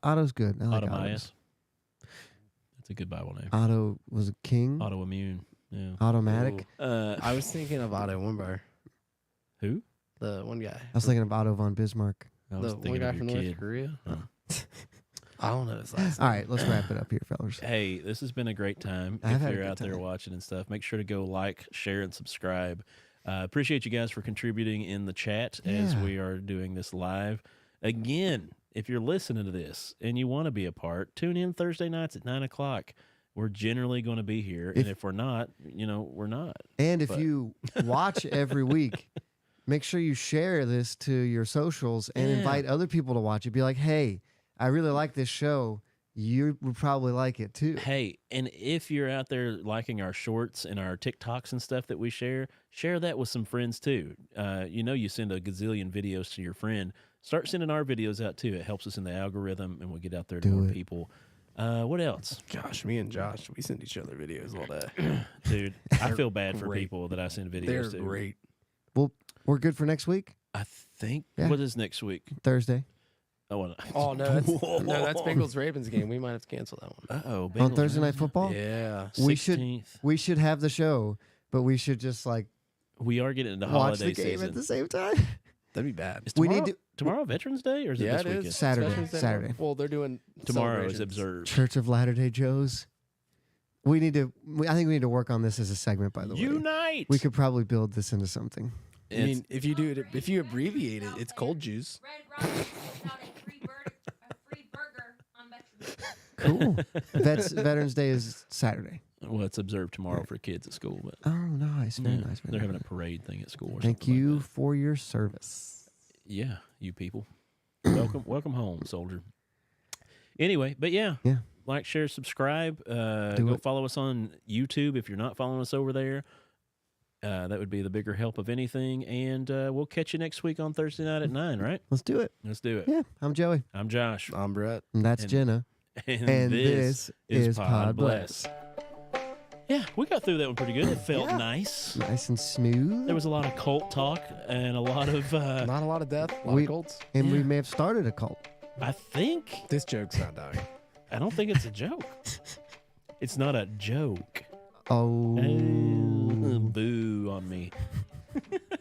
Otto's good. I like Automias. Otto's. That's a good Bible name. Otto was a king. Autoimmune. Yeah. Automatic. I was thinking of Otto Warmbier, Who? the one guy. I was thinking of Otto von Bismarck. I was The one thinking guy of from your North kid. Korea. Oh. I don't know his last All name. right, let's wrap it up here, fellas. Hey, this has been a great time. I've If had a you're good out there time. watching and stuff, make sure to go like, share, and subscribe. Appreciate you guys for contributing in the chat as Yeah. we are doing this live. Again, if you're listening to this and you want to be a part, tune in Thursday nights at 9 o'clock. We're generally going to be here. And if we're not, we're not. And if But- you watch every week, make sure you share this to your socials and Yeah. invite other people to watch it. Be like, hey, I really like this show. You would probably like it too. Hey, and if you're out there liking our shorts and our TikToks and stuff that we share that with some friends too. You send a gazillion videos to your friend. Start sending our videos out too. It helps us in the algorithm, and we'll get out there to Do more it. people. What else, Gosh, me and Josh, we send each other videos all day. dude? I feel bad for great. people that I send videos They're to. great. Well, we're good for next week, I think Yeah. what is next week? Thursday. Oh no, that's Bengals Ravens game. We might have to cancel that one. Oh, On Thursday Night Football? Yeah. We should 16th. we should have the show, but we should just like We are getting into watch holiday the game season. at the same time. That'd be bad. Is We tomorrow, need to- tomorrow Veterans Day or is it Yeah, this it weekend? is. Saturday, Veterans Day. Saturday. Well, they're doing Tomorrow is celebrations. observed. Church of Latter-day Joes. I think we need to work on this as a segment, by the way. Unite. We could probably build this into something. I mean, if you abbreviate it, it's cold juice. Red Robin gives out a free burger on Veterans Day. Cool. Veterans Day is Saturday. Well, it's observed tomorrow for kids at school, but Oh, nice. Very yeah, nice. Very they're nice. having a parade thing at school. Or Thank something you Like for your service. that. Yeah, you people. welcome home, soldier. Anyway, but yeah, Yeah. like, share, subscribe. Do Go it. follow us on YouTube if you're not following us over there. That would be the bigger help of anything. And we'll catch you next week on Thursday night at 9. Right? Let's do it. Let's do it. Yeah. I'm Joey. I'm Josh, I'm Brett. And that's And- Jenna. And this is Podbless. Yeah, we got through that one pretty good. It felt Yeah. nice. Nice and smooth. There was a lot of cult talk and a lot of, Not a lot of death. A lot We- of colds. and we Yeah. may have started a cult. I think, This joke's not dying. I don't think it's a joke. It's not a joke. Oh. Oh, boo on me.